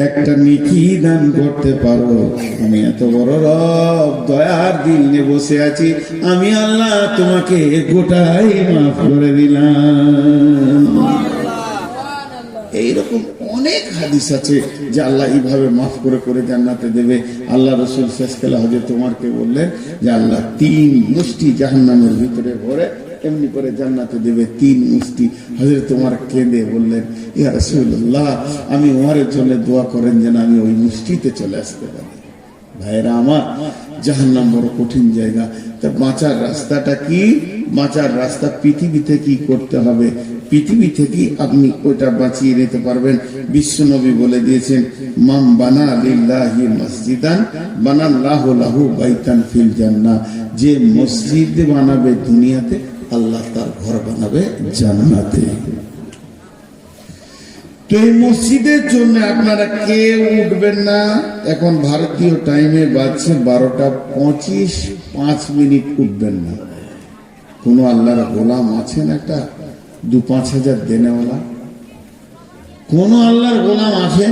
একটা নেকি দান করতে পারো, আমি এত বড় রব দয়ার দিল নিয়ে বসে আছি, আমি আল্লাহ তোমাকে গোটাই মাফ করে দিলাম। এইরকম অনেক হাদিস আছে যে আল্লাহ এইভাবে মাফ করে করে জান্নাতে দেবে। আল্লাহ রসুল শেষকালে হযরত ওমরকে বললেন যে আল্লাহ 3 মুষ্টি জাহান্নামের ভিতরে ভরে এমনি করে জান্নাতে দেবে, 3 মুষ্টি। হযরত ওমর কেঁদে বললেন ইয়া রাসূলুল্লাহ, আমি ওমরের জন্য দোয়া করেন যেন আমি ওই মুষ্টিতে চলে আসতে পারি। ভাইরা আমার, জাহান্নাম বড় কঠিন জায়গা। তা বাঁচার রাস্তাটা কি? বাঁচার রাস্তা পৃথিবীতে কি করতে হবে, পৃথিবী থেকে আপনি ওটা বাঁচিয়ে নিতে পারবেন। বিশ্বনবী বলে দিয়েছেন মান বানা লিল্লাহি মসজিদান বানাল্লাহু লাহু বাইতান ফিল জান্নাহ। যে মসজিদ বানাবে দুনিয়াতে, আল্লাহ তার ঘর বানাবে জান্নাতে। তো এই মসজিদের জন্য আপনারা কেউ উঠবেন না। এখন ভারতীয় টাইমে বাজছে 12:25, 5 মিনিট উঠবেন না। কোন আল্লাহর গোলাম আছেন একটা 2-5 হাজার দেনেওয়ালা? কোন আল্লাহর গোলাম আছে?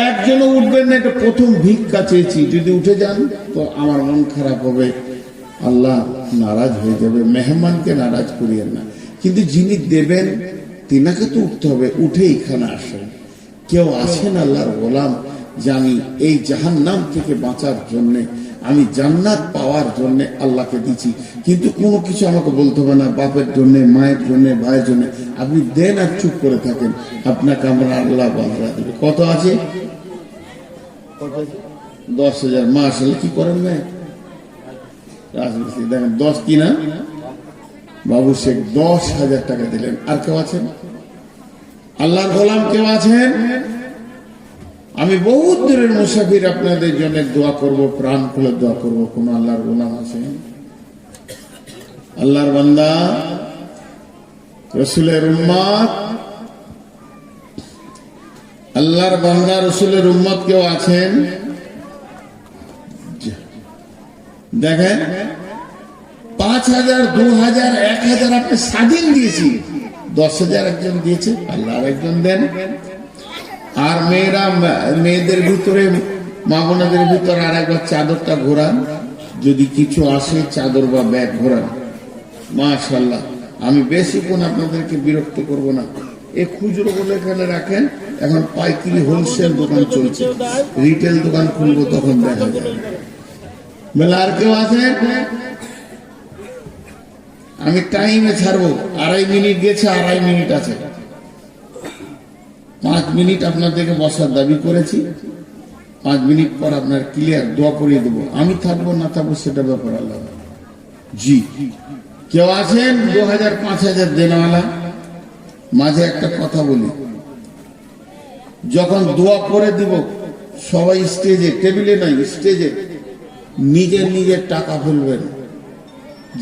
একজনও উঠবেন না। এটা প্রথম ভিক্ষা চেয়েছি, যদি উঠে যান তো আমার মন খারাপ হবে, আল্লাহ নারাজ হয়ে যাবে। মেহমানকে নারাজ করিয়েন না, কিন্তু যিনি দেবেন তিনাকে তো উঠতে হবে। উঠে এখানে আসেন। কেউ আছেন আল্লাহর গোলাম যে আমি এই জাহান্নাম থেকে বাঁচার জন্য, আমি জান্নাত পাওয়ার জন্য আল্লাহকে দিচ্ছি, কিন্তু কোনো কিছু আমাকে বলতে হবে না, বাপের জন্য, মায়ের জন্য, ভাইয়ের জন্য। আপনি দেন আর চুপ করে থাকেন, আপনাকে আমরা আল্লাহ বাঁধা দেবে। কত আছে? 10,000 মাস হলে কি করেন না রাজমিস্ত্রি দেখেন 10 কিনা বাবু শেখ 10,000 টাকা দিলেন। আর কেউ আছেন আল্লাহর গোলাম কেউ আছেন? আমি বহুত দূরের মুসাফির, আপনাদের জন্য দোয়া করব, প্রাণ খুলে দোয়া করব। কোন আল্লাহর গোলাম আছেন? আল্লাহর বান্দা, রসুলের উম্মত, আল্লাহর বান্দা রসুলের উম্মত কেউ আছেন? দেখেন 5,000, 2,000, 1,000 আপনি স্বাধীন দিয়েছি, 10,000 একজন দিয়েছে, আল্লাহ একজন দেন। আর মেয়েদের ভিতরে, মা বোনদের ভিতরে আর একবার চাদরটা ঘোরান, যদি কিছু আসে চাদর বা ব্যাগ ঘোরান। মাশাআল্লাহ, আমি বেশিক্ষণ আপনাদেরকে বিরক্ত করব না। এই খুচরো বলে এখানে রাখেন, এখন পাইকারি হোলসেল দোকান চলছে, রিটেল দোকান খুলবো তখন দেখা যাবে। বলে আর কেউ আছেন? আমি টাইমে ছাড়বো, 2.5 মিনিট গেছে, 2.5 মিনিট আছে, 5 মিনিট আপনাদেরকে বসার দাবি করেছি। 5 মিনিট পর আপনার ক্লিয়ার দোয়া করিয়ে দেবো। আমি থাকবো না থাকবো সেটা ব্যাপার আল্লাহ। জি, কেউ আছেন 2,000, 5,000 দেনওয়ালা? মাঝে একটা কথা বলি, যখন দোয়া করে দিব সবাই স্টেজে, টেবিলে নয় স্টেজে, নিজের নিজের টাকা ফেলবেন,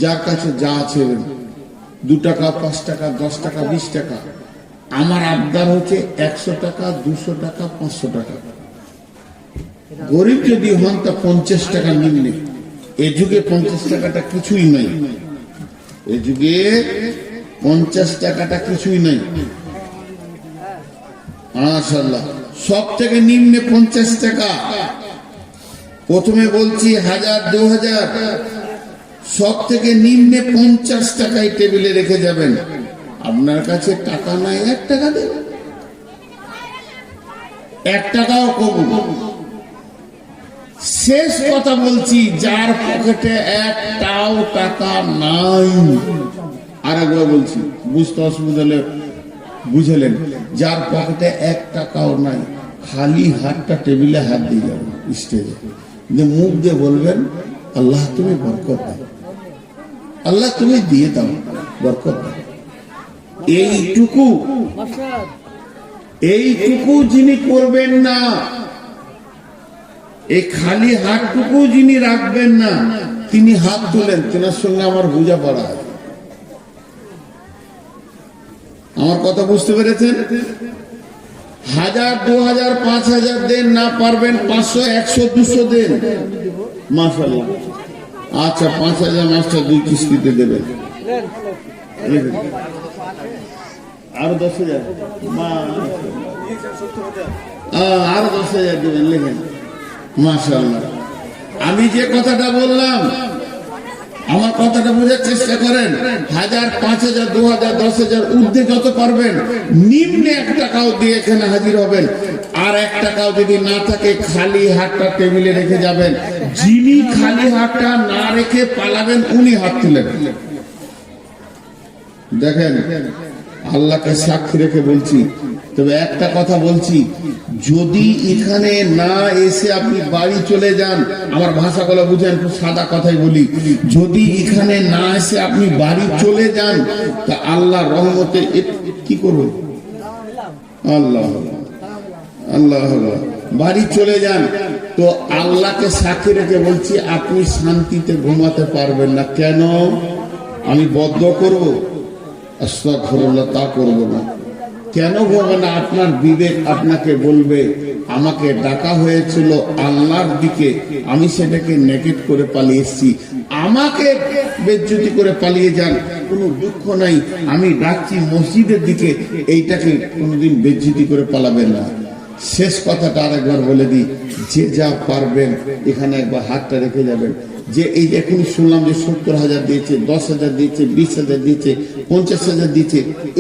যার কাছে যা আছে 2 টাকা, 5 টাকা, 10 টাকা, 20 টাকা। আমার আবদার হচ্ছে 100 টাকা, 200 টাকা, 500 টাকা। গরিব যদি হন তা 50 টাকা নিম্নে। এ যুগে 50 টাকাটা কিছুই নাই, এ যুগে 50 টাকাটা কিছুই নাই। মাশাআল্লাহ, সব থেকে নিম্নে 50 টাকা। প্রথমে বলছি 1,000, 2,000, সব থেকে নিম্নে 50 টাকায় টেবিলে রেখে যাবেন। আপনার কাছে টাকা নাই, 1 টাকা দেবেন, 1 টাকাও কবুল। শেষ কথা বলছি, যার পকেটে 1টাও টাকা নাই, আর একবার বলছি, বুঝতে অসুবিধা হলে বুঝলেন, যার পকেটে 1 টাকাও নাই, খালি হাতটা টেবিলে হাত দিয়ে যাবেন স্টেজে, মুখ দিয়ে বলবেন আল্লাহ তুমি বরকত দাও, আল্লাহ তুমি দিয়ে দাও, বরকত দাও। এইটুকু যিনি করবেন না, এই খালি হাতটুকু যিনি রাখবেন না, তিনি হাত তুলেন, তেনার সঙ্গে আমার বোঝা পড়া। আমার কথা বুঝতে পেরেছেন? 1,000, 2,000, 5,000 দেন, না পারবেন 500, 100, 200 দেন। মাশাআল্লাহ, আচ্ছা 5,000 মাস্টার 2 কিস্তিতে দেবেন। আরো 10,000, আরো 10,000 দেবেন, লেখেন। মাশাআল্লাহ, আমি যে কথাটা বললাম, আমার কথাটা বোঝার চেষ্টা করেন। 1,000, 5,000, 2,000, 10,000 ঊর্ধ্বে যত পারবেন, নিম্নে 1 টাকাও দিয়ে এখানে হাজির হবেন। আর 1 টাকাও যদি না থাকে, খালি হাতটা টেবিলে রেখে যাবেন। যিনি খালি হাতটা না রেখে পালাবেন, উনি হাত তুলেন। দেখেন, আল্লাহকে সাক্ষী রেখে বলছি, তবে একটা কথা বলছি, যদি এখানে না এসে আপনি বাড়ি চলে যান, আমার ভাষাগুলো বুঝেন, খুব সাদা কথাই বলি, যদি এখানে না এসে আপনি বাড়ি চলে যান, তা আল্লাহ রহমতে কি করবো? আল্লাহ আল্লাহ বাড়ি চলে যান, তো আল্লাহকে সাক্ষী রেখে বলছি, আপনি শান্তিতে ঘুমাতে পারবেন না। কেন? আমি বদ্ধ করবো? আস্তাগফিরুল্লাহ, তা করবো না। কেন বলবে না? আপনার বিবেক আপনাকে বলবে, আমাকে ডাকা হয়েছিল আল্লাহর দিকে, আমি সেটাকে নেগেট করে পালিয়ে এসেছি, আমাকে বেজ্জতি করে পালিয়ে যান, কোনো দুঃখ নাই, আমি ডাকছি মসজিদের দিকে, এইটাকে কোনোদিন বেজ্জতি করে পালাবেন না। শেষ কথাটা আরেকবার বলে দিই, যে যা পারবেন এখানে একবার হাতটা রেখে যাবেন। যে এই যে এখনই শুনলাম যে 70,000 দিয়েছে, 10,000 দিয়েছে, 20,000 দিয়েছে, 50,000 দিয়েছে,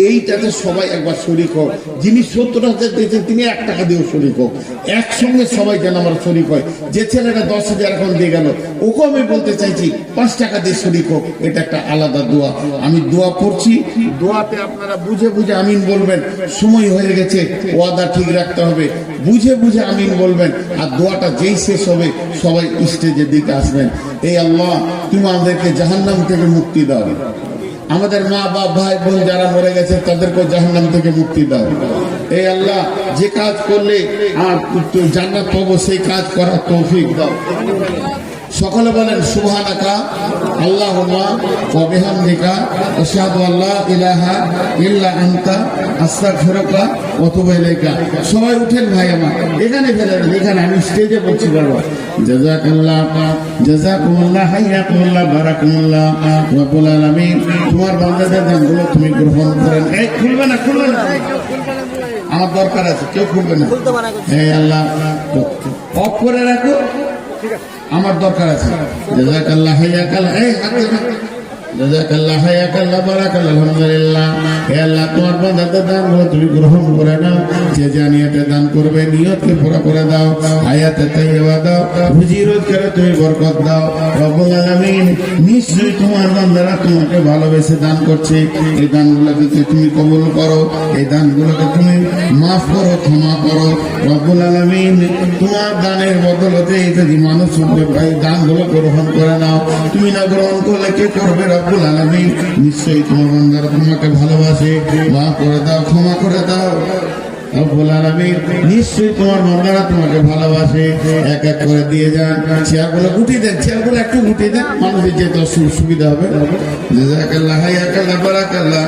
এইটাতে সবাই একবার শরিক হোক। যিনি 70,000 দিয়েছে তিনি 1 টাকা দিয়েও শরিক হোক, একসঙ্গে সবাই যেন আমরা শরিক হয়। যে ছেলেটা 10,000 এখন দিয়ে গেল, ওকে আমি বলতে চাইছি 5 টাকা দিয়ে শরিক হোক। এটা একটা আলাদা দোয়া, আমি দোয়া করছি, দোয়াতে আপনারা বুঝে বুঝে আমিন বলবেন। সময় হয়ে গেছে, ওয়াদা ঠিক রাখতে হবে। বুঝে বুঝে আমিন বলবেন। আর দোয়াটা যেই শেষ হবে সবাই স্টেজের দিকে আসবেন। এই আল্লাহ, তুমি আমাদেরকে জাহান্নাম থেকে মুক্তি দাও। আমাদের মা বাপ ভাই বোন যারা মরে গেছে তাদেরকে জাহান্নাম থেকে মুক্তি দাও। এই আল্লাহ, যে কাজ করলে আর জান্নাত পাবো সেই কাজ করার তৌফিক দাও। সকলে বলেন সুবহানাকা আল্লাহুম্মা ওয়া বিহামদিকা আশহাদু আল্লা ইলাহা ইল্লা আনতা আস্তাগফিরুকা ওয়া আতুবু ইলাইকা। সবাই উঠেন ভাই আমার, এখানে ফেলেন, এখানে আমি স্টেজে বলছি বাবা। জাযাকাল্লাহ, জাযাকুমুল্লাহ, হাইয়াকুমুল্লাহ, বারাকাতুল্লাহ রাব্বুল আলামিন। তোমার বান্দাদের দানগুলো তুমি গ্রহণ করেন। এই খুলবে না, খুলবে না, আমার দরকার আছে, কেউ খুলবে না। এই আল্লাহ অফ করে রাখো, আমার দরকার আছে। জাযাকাল্লাহ, হাইয়াকাল্লাহ, এই হাত জাযাকাল্লাহ, হাইয়াকাল্লাহ, বারাকাল্লাহ, আলহামদুলিল্লাহ। হে আল্লাহ, তোমার বান্দাদের দানগুলো তুমি গ্রহণ করে নাও। যে জানিয়াতে দান করবে নিয়তকে পুরা করে দাও, হায়াতে তাইয়্যিবা দাও, রুজি রোজগারে তুমি বরকত দাও রব্বুল আলামিন। নিশ্চয়ই তোমার বান্দারা তোমাকে ভালোবেসে দান করছে। এই দানগুলোকে তুমি কবুল করো, এই দানগুলোকে তুমি মাফ করো, ক্ষমা করো রব্বুল আলামিন। তোমার দানের বদলতে যদি মানুষ এই দানগুলো গ্রহণ করে নাও, তুমি না গ্রহণ করলে কে করবে রব্বুল আলামিন? নিশ্চয়ই তোমার বান্দারা তোমাকে ভালোবাসে, মাফ করে দাও, ক্ষমা করে দাও রব্বুল আলামিন। নিশ্চয়ই তোমার বান্দারা তোমাকে ভালোবাসে। এক এক করে দিয়ে যান। চেয়ারগুলো গুটিয়ে দেন, চেয়ারগুলো একটু গুটিয়ে দেন, মানুষের যেতে সুবিধা হবে। জাযাকাল্লাহ, হাইয়াকাল্লাহ, বারাকাল্লাহ।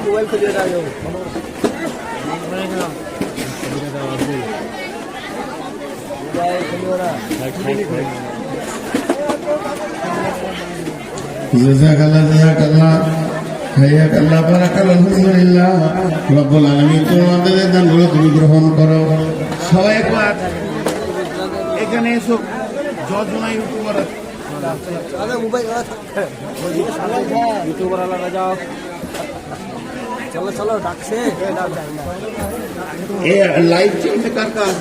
মোবাইল খুলিয়ে দাও। জাযাকাল্লাহ, জাযাকাল্লাহ, হাইয়াকাল্লাহ, বারাকাল্লাহ, আলহামদুলিল্লাহ রব্বুল আলামিন। তোমাদের দানগুলো তুমি গ্রহণ করো। সবাই একবার এখানে এসো। যজনাই ইউটিউবার ইউটিউবার লাগা যাও। চলো চলো, ডাকছে লাইভ চলছে কার কার?